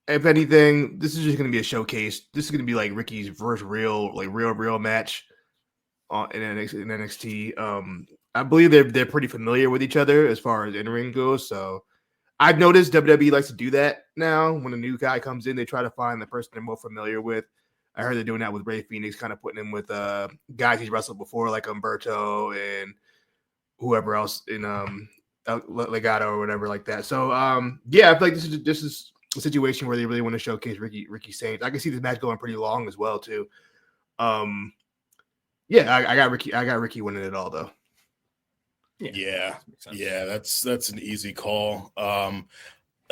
If anything, this is just going to be a showcase. This is going to be like Ricky's first real match in NXT. I believe they're pretty familiar with each other as far as in-ring goes. So I've noticed WWE likes to do that now. When a new guy comes in, they try to find the person they're more familiar with. I heard they're doing that with Ray Phoenix, kind of putting him with guys he's wrestled before, like Umberto and whoever else in Legato or whatever like that. So I feel like this is a situation where they really want to showcase Ricky Saints. I can see this match going pretty long as well too. I got Ricky winning it all though. Yeah, that's an easy call.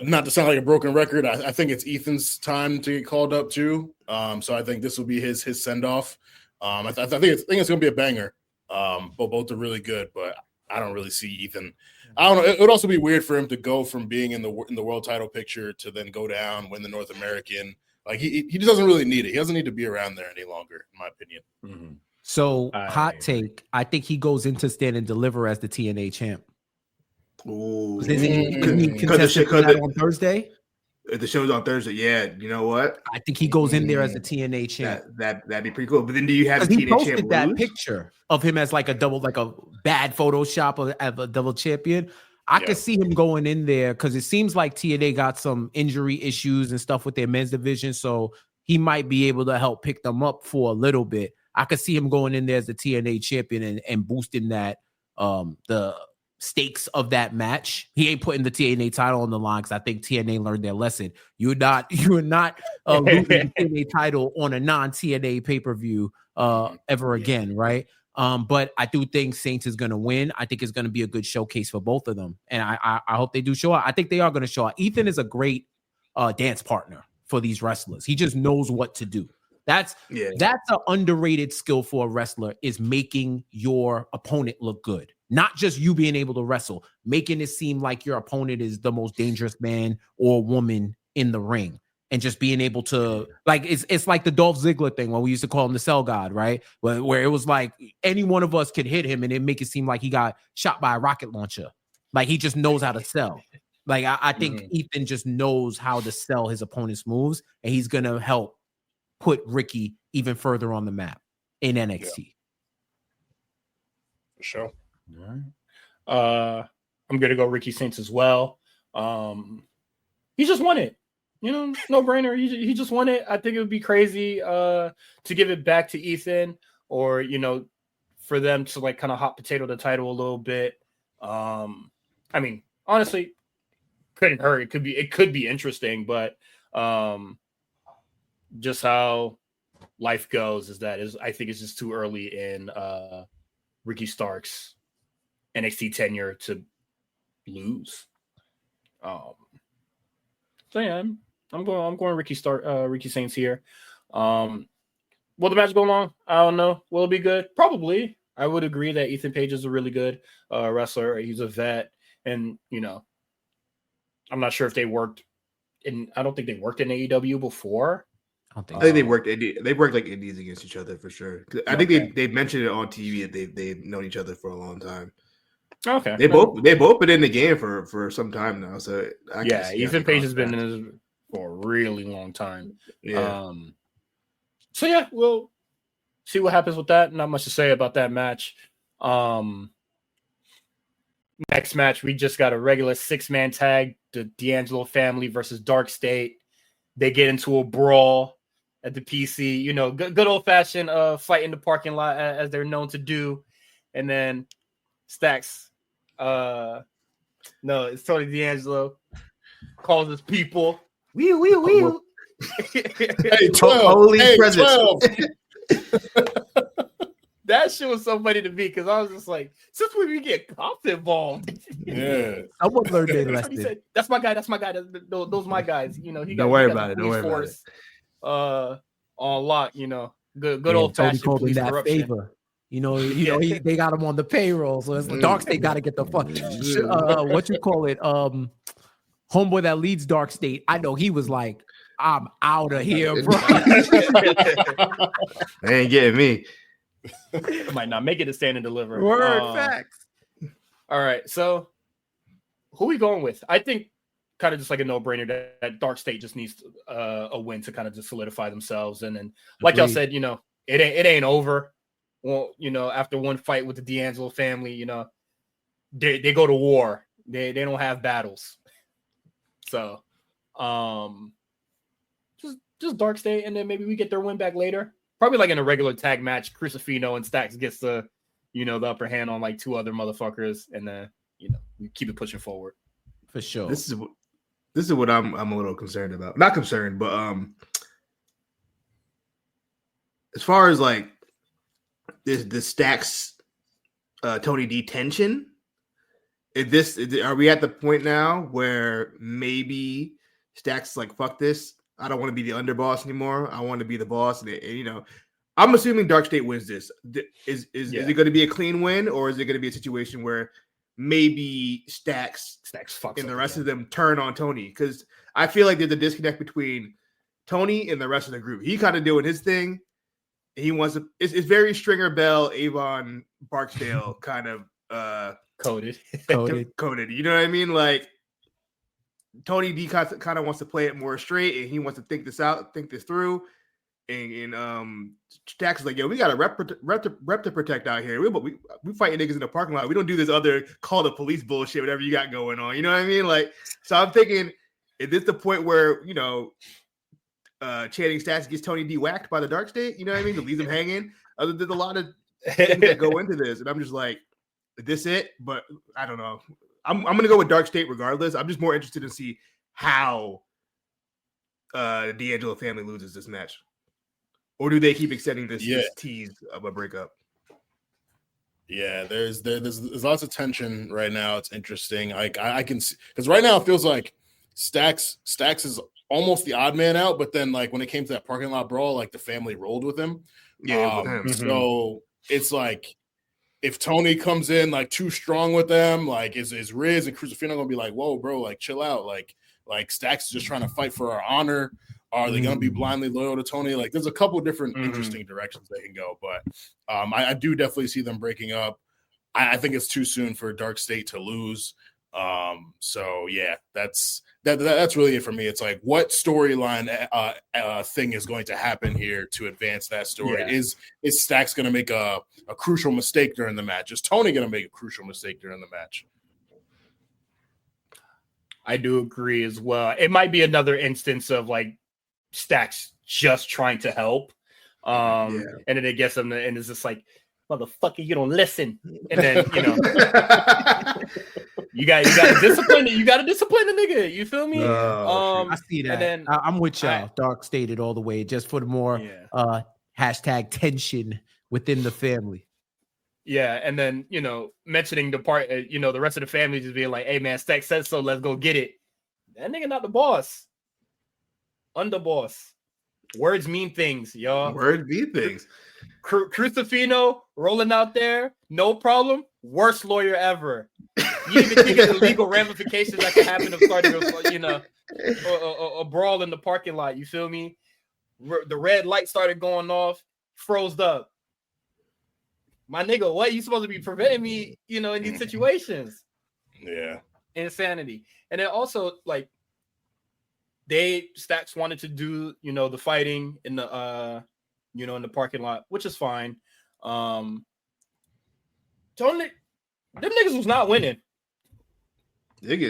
Not to sound like a broken record, I think it's Ethan's time to get called up too. So I think this will be his send off. I think it's going to be a banger. Both are really good, but I don't really see Ethan. I don't know. It would also be weird for him to go from being in the world title picture to then go down, win the North American. Like he just doesn't really need it. He doesn't need to be around there any longer, in my opinion. Mm-hmm. So hot take, I think he goes into Stand and Deliver as the TNA champ. Ooh, Isn't he contesting on Thursday? The show's on Thursday. Yeah, you know what? I think he goes in there as a TNA champ. That'd be pretty cool. But then, do you have the TNA champ that lose? picture of him as like a bad Photoshop of a double champion? I could see him going in there because it seems like TNA got some injury issues and stuff with their men's division, so he might be able to help pick them up for a little bit. I could see him going in there as the TNA champion and boosting that the stakes of that match. He ain't putting the TNA title on the line because I think TNA learned their lesson. You are not losing the TNA title on a non-TNA pay-per-view ever again, right? But I do think Saints is going to win. I think it's going to be a good showcase for both of them, and I hope they do show out. I think they are going to show out. Ethan is a great dance partner for these wrestlers. He just knows what to do. That's an underrated skill for a wrestler, is making your opponent look good. Not just you being able to wrestle, making it seem like your opponent is the most dangerous man or woman in the ring. And just being able to, like, it's like the Dolph Ziggler thing when we used to call him the Cell God, right? Where it was like any one of us could hit him and it make it seem like he got shot by a rocket launcher. Like he just knows how to sell. Like I think Ethan just knows how to sell his opponent's moves, and he's gonna help put Ricky even further on the map in NXT. Yeah. For sure. All right. I'm gonna go Ricky Saints as well. He just won it. No brainer. He just won it. I think it would be crazy to give it back to Ethan, or for them to like kind of hot potato the title a little bit. I mean, honestly, couldn't hurt. It could be interesting, but just how life goes I think it's just too early in Ricky Stark's NXT tenure to lose. So yeah, I'm going Ricky Saints here. Will the match go long? I don't know. Will it be good? Probably. I would agree that Ethan Page is a really good wrestler. He's a vet, and I'm not sure if they worked in. I don't think they worked in AEW before. I think they worked like indies against each other for sure. I think they mentioned it on TV that they've known each other for a long time. Okay, they both been in the game for some time now. So Ethan Page has been in this for a really long time. Yeah. So yeah, we'll see what happens with that. Not much to say about that match. Next match, we just got a regular 6-man tag: the D'Angelo family versus Dark State. They get into a brawl at the PC. Good old fashioned fight in the parking lot as they're known to do. And then Stacks, no, it's totally D'Angelo, calls his people. Wheel. Hey, 12. Holy presence. 12. That shit was so funny to me because I was just like, since when we get cops involved? Yeah. I would learn their lesson. He said, that's my guy. Those my guys. Don't worry about it. Don't worry about it. On lock. Good old fashioned police corruption. Favor. They got him on the payroll, so it's like Dark State got to get the fuck. What you call it? Homeboy that leads Dark State. I know he was like, I'm out of here, bro. They ain't getting me. Might not make it to Stand and Deliver. Word facts. All right, so who we going with? I think kind of just like a no-brainer that Dark State just needs a win to kind of just solidify themselves, and then like y'all said, it ain't over. Well, after one fight with the D'Angelo family, they go to war. They don't have battles. So, just Dark State, and then maybe we get their win back later. Probably like in a regular tag match, Crucifino and Stacks gets the upper hand on like two other motherfuckers, and then we keep it pushing forward. For sure. This is what I'm a little concerned about. Not concerned, but as far as like the Stacks Tony D tension, are we at the point now where maybe Stacks like, fuck this, I don't want to be the underboss anymore, I want to be the boss, and I'm assuming Dark State wins this. Is it going to be a clean win, or is it going to be a situation where maybe Stacks fucks and the rest of them turn on Tony? Because I feel like there's a disconnect between Tony and the rest of the group. He kind of doing his thing. He wants to. It's very Stringer Bell, Avon, Barksdale kind of coded. You know what I mean? Like Tony D kind of wants to play it more straight, and he wants to think this through. And Stacks is like, yo, we got a rep to protect out here. We fighting niggas in the parking lot. We don't do this other call the police bullshit, whatever you got going on. You know what I mean? Like, so I'm thinking, is this the point where Channing Stacks gets Tony D whacked by the Dark State? You know what I mean? To leave him hanging. There's a lot of things that go into this, and I'm just like, is this it? But I don't know. I'm gonna go with Dark State regardless. I'm just more interested to see how the D'Angelo family loses this match. Or do they keep extending this tease of a breakup? Yeah, there's lots of tension right now. It's interesting. Like I can see, because right now it feels like Stacks is almost the odd man out, but then like when it came to that parking lot brawl, like the family rolled with him. Yeah, with him. So it's like if Tony comes in like too strong with them, like is Riz and Crucifino gonna be like, whoa, bro, like chill out, like Stacks is just trying to fight for our honor. Are they going to be blindly loyal to Tony? Like, there's a couple different interesting directions they can go, but I do definitely see them breaking up. I think it's too soon for Dark State to lose. So yeah, that's really it for me. It's like, what storyline thing is going to happen here to advance that story? Yeah. Is Stacks going to make a crucial mistake during the match? Is Tony going to make a crucial mistake during the match? I do agree as well. It might be another instance of like Stacks just trying to help, and then it gets them, and it's just like, motherfucker, you don't listen, and then you got to discipline it. You got to discipline the nigga. You feel me? I see that. And then I'm with y'all. Dark Stated all the way, just for the more hashtag tension within the family. Yeah, and then mentioning the part, the rest of the family just being like, "Hey man, Stacks said so. Let's go get it." That nigga not the boss. Underboss. Words mean things, y'all. Words mean things. Crucifino rolling out there, no problem. Worst lawyer ever. You even think of the legal ramifications that could happen of starting a brawl in the parking lot. You feel me? The red light started going off, froze up. My nigga, what? You supposed to be preventing me, in these situations? Yeah. Insanity. And then also, like, Stacks wanted to do, the fighting in the, in the parking lot, which is fine. Tony, them niggas was not winning.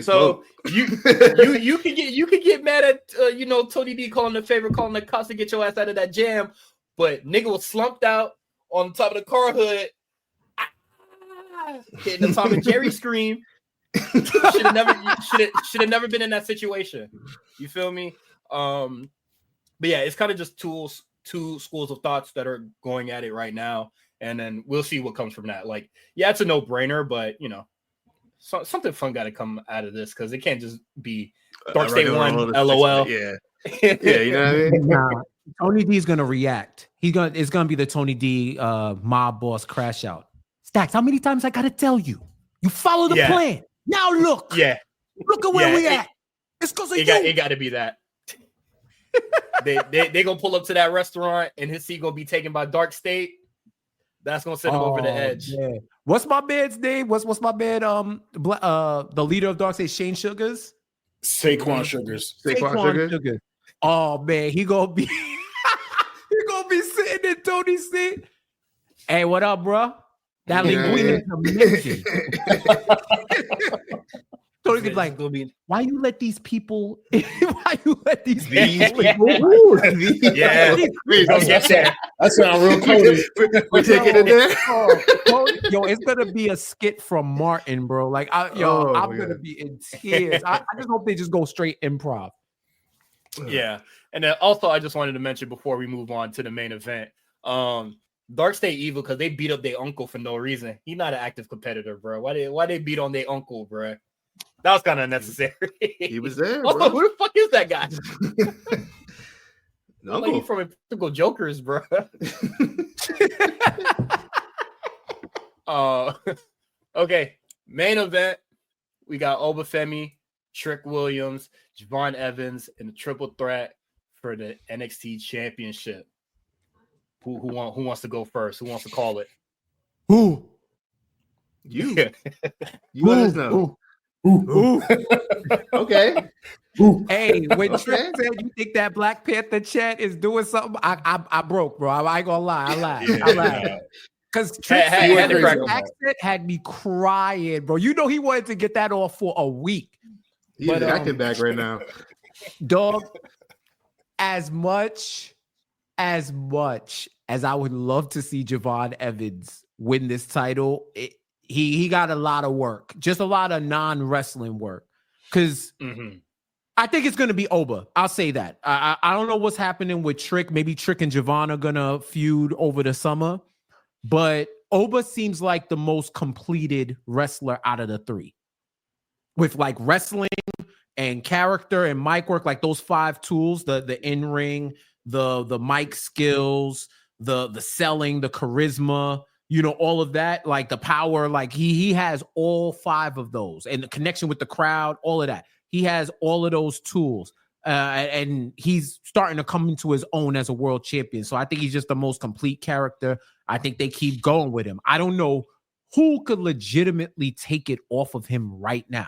So you could get mad at, Tony D calling the cops to get your ass out of that jam, but nigga was slumped out on top of the car hood, hitting the Tom and Jerry scream. should have never been in that situation. You feel me? But yeah, it's kind of just two schools of thoughts that are going at it right now, and then we'll see what comes from that. Like, yeah, it's a no-brainer, but something fun got to come out of this, because it can't just be Dark State 1, LOL. Yeah, you know what I mean? Tony D is gonna react. It's gonna be the Tony D mob boss crash out. Stacks, how many times I gotta tell you? You follow the plan. Now look. Yeah. Look at where we at. It's because of you. It got to be that. they gonna pull up to that restaurant and his seat gonna be taken by Dark State. That's gonna send him over the edge. Man. What's my man's name? What's my man? The leader of Dark State, Shane Sugars. Saquon Sugars. Saquon Sugars. Oh man, he gonna be sitting in Tony's seat. Hey, what up, bro? That linguine is amazing. Tony's gonna be like, why you let these people? Why you let these people? Yeah, that sounds real Cody. We're taking it there. Yo, it's gonna be a skit from Martin, bro. Like, I'm gonna be in tears. I just hope they just go straight improv. Yeah, and then also I just wanted to mention before we move on to the main event, Dark State Evil, because they beat up their uncle for no reason. He's not an active competitor, bro. Why they beat on their uncle, bro? That was kind of unnecessary. He was there. Also, bro. who the fuck is that guy? No, like, he's from Impractical Jokers, bro. Okay, main event. We got Obafemi, Trick Williams, Javon Evans, and the triple threat for the NXT Championship. Who wants to go first? Who wants to call it? Who? You. Yeah. You let us know. Ooh. Okay. Hey, when Trick said you think that Black Panther chat is doing something, I broke, bro. I ain't gonna lie. I laughed. Because Trick accent had me crying, bro. You know he wanted to get that off for a week. He's acting back right now. Dog, as much as I would love to see Javon Evans win this title, he got a lot of work, just a lot of non-wrestling work. Because I think it's going to be Oba. I'll say that. I don't know what's happening with Trick. Maybe Trick and Javon are going to feud over the summer. But Oba seems like the most completed wrestler out of the three. With like wrestling and character and mic work, like those 5 tools, the in-ring, the mic skills, the selling, the charisma, you know, all of that, like the power, like he has all 5 of those, and the connection with the crowd, all of that. He has all of those tools, and he's starting to come into his own as a world champion. So I think he's just the most complete character. I think they keep going with him. I don't know who could legitimately take it off of him right now.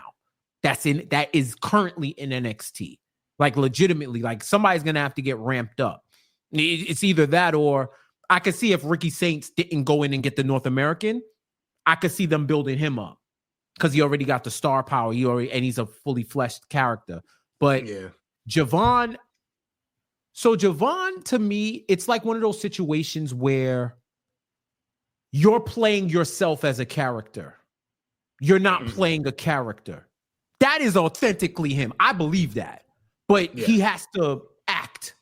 That is currently in NXT. Like legitimately, like somebody's gonna have to get ramped up. It's either that, or I could see if Ricky Saints didn't go in and get the North American, I could see them building him up because he already got the star power. And he's a fully fleshed character. But yeah, Javon. So Javon, to me, it's like one of those situations where you're playing yourself as a character. You're not playing a character. That is authentically him. I believe that. But he has to act.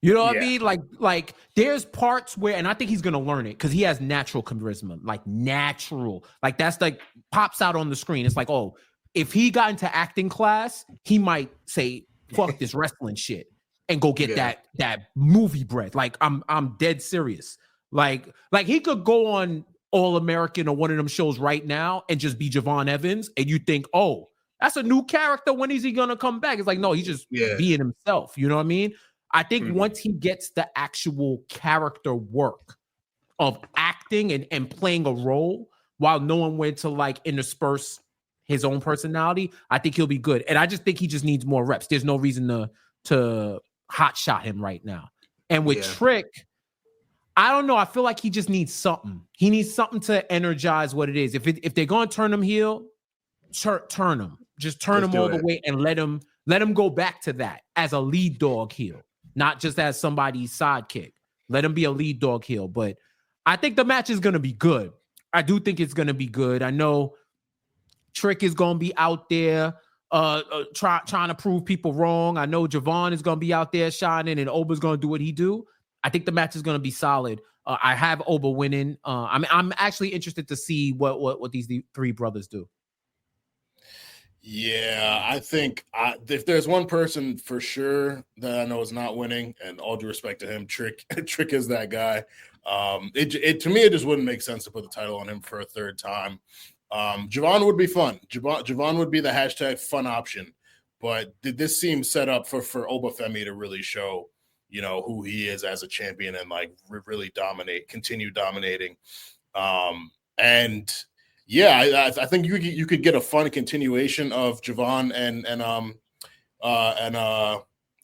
You know what I mean? Like there's parts where, and I think he's going to learn it because he has natural charisma, like natural. Like that's like pops out on the screen. It's like, oh, if he got into acting class, he might say, fuck this wrestling shit and go get that movie bread. Like I'm dead serious. Like he could go on All American or one of them shows right now and just be Javon Evans, and you think, oh, that's a new character. When is he gonna come back? It's like, no, he's just being himself. You know what I mean? I think once he gets the actual character work of acting and playing a role while knowing when to like intersperse his own personality, I think he'll be good. And I just think he just needs more reps. There's no reason to hot shot him right now. And with Trick, I don't know. I feel like he just needs something. He needs something to energize what it is. If they're going to turn him heel, turn him. Just turn him all the way and let him go back to that as a lead dog heel, not just as somebody's sidekick. Let him be a lead dog heel. But I think the match is going to be good. I do think it's going to be good. I know Trick is going to be out there trying to prove people wrong. I know Javon is going to be out there shining and Oba's going to do what he do. I think the match is going to be solid. I have Oba winning. I'm actually interested to see what these 3 brothers do. Yeah, I think if there's one person for sure that I know is not winning, and all due respect to him, Trick is that guy. It to me, it just wouldn't make sense to put the title on him for a third time. Javon would be fun. Javon would be the hashtag fun option. But did this seem set up for Obafemi to really show, who he is as a champion and like really continue dominating? And yeah, I think you could get a fun continuation of Javon and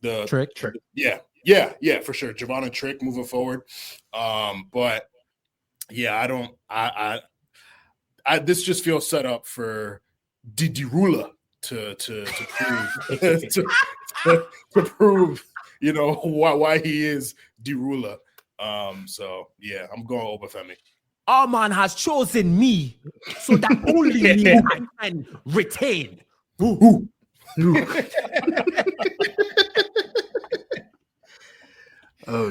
the Trick. Yeah, for sure. Javon and Trick moving forward. But yeah, I this just feels set up for Dirula to prove why he is Dirula. So yeah, I'm going Obafemi. Armon has chosen me so that only me I can retain. Oh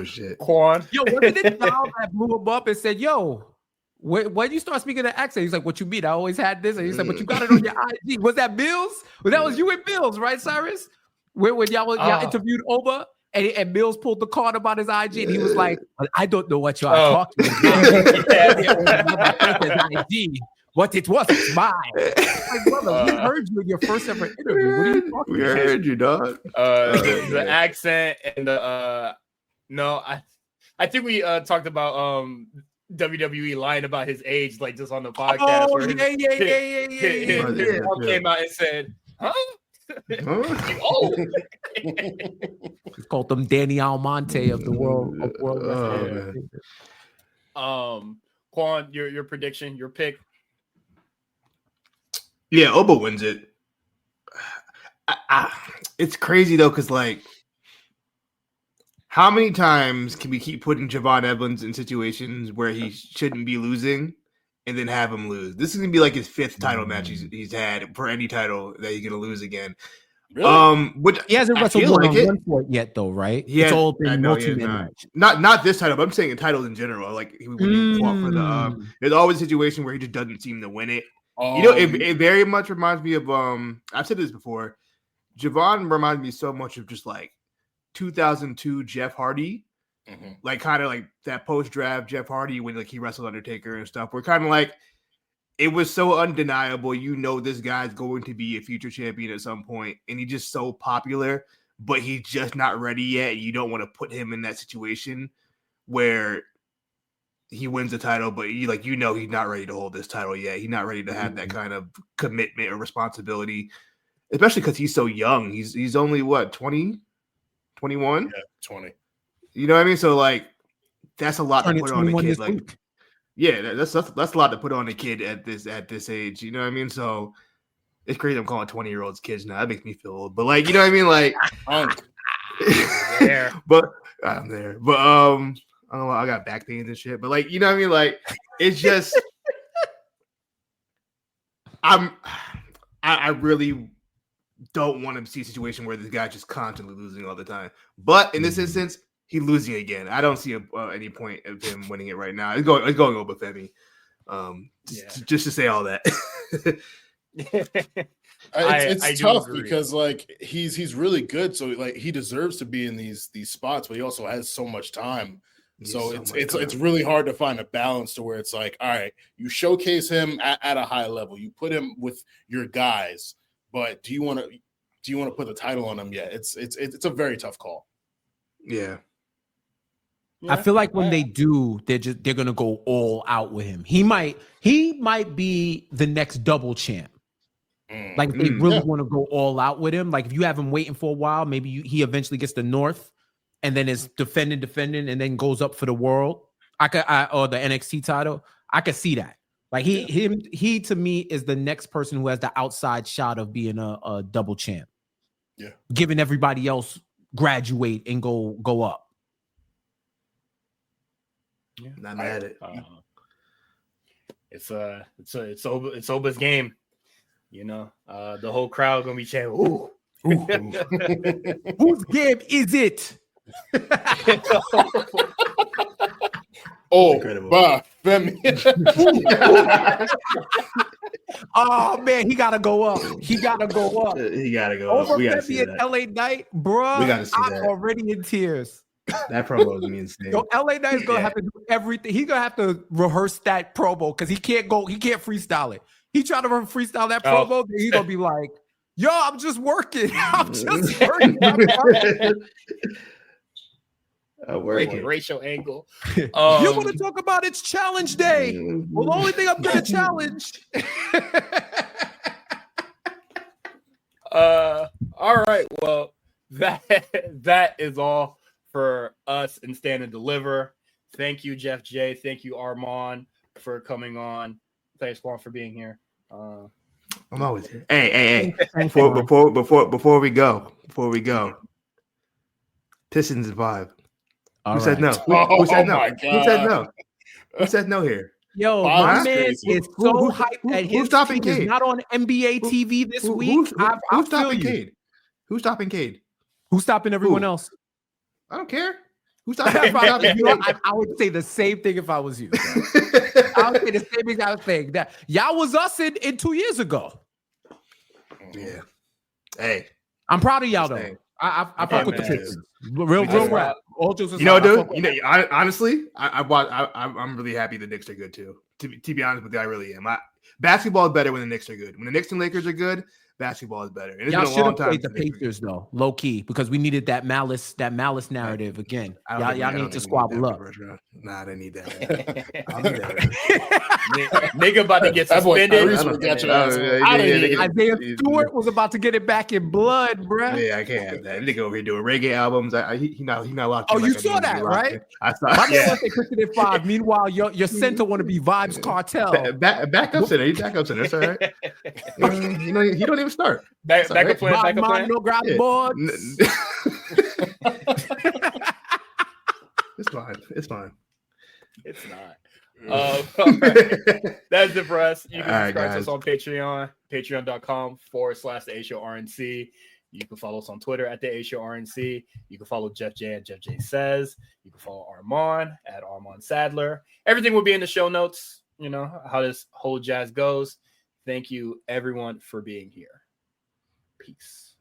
shit, Quan. Yo, wasn't it Val that blew him up and said, "Yo, when you start speaking the accent?" He's like, "What you mean? I always had this." And he said, "But you got it on your IG." Was that Bills? Well, that was you and Bills, right, Cyrus? When y'all interviewed Oba and Bills pulled the card about his IG, and he was like, "I don't know what you are talking about." IG. What it was, it's mine. Like, brother, we heard you in your first ever interview. What are you talking about? We heard you, dog. The accent and the no, I think we talked about WWE lying about his age, like just on the podcast. Oh, His mom came out and said, "Huh? Oh." He called them Danny Almonte of the world. Quan, your prediction, your pick. Yeah, Oba wins it. It's crazy though, because like, how many times can we keep putting Javon Evans in situations where he shouldn't be losing, and then have him lose? This is gonna be like his fifth title match he's had for any title that he's gonna lose again. Really? Which he hasn't wrestled one for it yet, though, right? It's all been multi-man match. Not this title, but I'm saying in titles in general. Like when he fought for the, there's always a situation where he just doesn't seem to win it. It very much reminds me of I've said this before. Javon reminds me so much of just like 2002 Jeff Hardy, like kind of like that post-draft Jeff Hardy when like he wrestled Undertaker and stuff. We're kind of like, it was so undeniable. This guy's going to be a future champion at some point, and he's just so popular, but he's just not ready yet. You don't want to put him in that situation where he wins the title, but he's not ready to hold this title yet. He's not ready to have that kind of commitment or responsibility, especially because he's so young. He's only what, 20, 21? Yeah, 20. You know what I mean? So like, that's a lot to put on a kid. Like, week. yeah, that's a lot to put on a kid at this age. You know what I mean? So it's crazy I'm calling 20-year-olds kids now. That makes me feel old. But like, you know what I mean? Like, there. But I'm there. But I don't know, I got back pains and shit. But like, you know what I mean? Like, it's just I really don't want to see a situation where this guy's just constantly losing all the time. But in this instance, he's losing again. I don't see any point of him winning it right now. It's going Obafemi. Just to say all that. It's tough because like he's really good, so like he deserves to be in these spots, but he also has so much time. So it's really hard to find a balance to where it's like, all right, you showcase him at a high level, you put him with your guys, but do you want to put the title on him yet? It's a very tough call. Yeah. I feel like when they do, they're gonna go all out with him. He might be the next double champ. Like if they really want to go all out with him. Like if you have him waiting for a while, maybe he eventually gets the North, and then is defending, and then goes up for the world. Or the NXT title. I could see that. Like he to me is the next person who has the outside shot of being a double champ. Yeah, giving everybody else graduate and go up. Yeah, not mad at it. It's Oba's game. You know, the whole crowd gonna be chanting, "Ooh, whose game is it?" Oh, Femi. Oh man, he gotta go up. He gotta go up. He gotta go. Over We gotta see Febby and that. LA Knight, bro. We gotta see I'm that. already in tears. That promo is me insane. Yo, LA Knight is gonna have to do everything. He's gonna have to rehearse that promo because he can't freestyle it. He tried to freestyle that promo, then he's gonna be like, yo, I'm just working. I'm just working. Racial angle. You want to talk about it's challenge day? Well, the only thing I'm gonna challenge. All right. Well, that is all for us in Stand and Deliver. Thank you, Jeff J. Thank you, Armon, for coming on. Thanks, Quan, for being here. I'm always here. Hey. Before we go, Pistons vibe. Who said no? Who said no? Who said no? Who said no here? Yo, my man is so hyped that his team is not on NBA TV this week. Who's stopping Cade? Who's stopping Cade? Who's stopping everyone else? I don't care. Who's stopping? I would say the same thing if I was you. I would say the same exact thing. That y'all was us in 2 years ago. Yeah. Hey, I'm proud of y'all though. I fuck with the Pistons. Real rap. All jokes aside, you know, dude. You know, honestly, I'm really happy the Knicks are good too. To be honest with you, I really am. Basketball is better when the Knicks are good. When the Knicks and Lakers are good, basketball is better. And it's y'all been a should long have time played the Pacers though, low key, because we needed that malice narrative again. Y'all need to squabble up. Nah, they need that. Nigga about to get suspended. Isaiah Stewart was about to get it back in blood, bro. Yeah, I can't have that. Nigga over here doing reggae albums. He not locked. Oh, you saw that, right? I saw. My man wants to Christian at 5. Meanwhile, your center want to be Vibes Cartel. Backup center. He's backup center. That's all right. You know, he don't even start. Backup plan. No ground boards. It's fine. It's not. All right. That's it for us. You can subscribe to us on Patreon, patreon.com/theashowrnc. You can follow us on Twitter at @theashowrnc. You can follow Jeff J at Jeff J Says. You can follow Armon at Armon Sadler. Everything will be in the show notes. You know how this whole jazz goes. Thank you, everyone, for being here. Peace.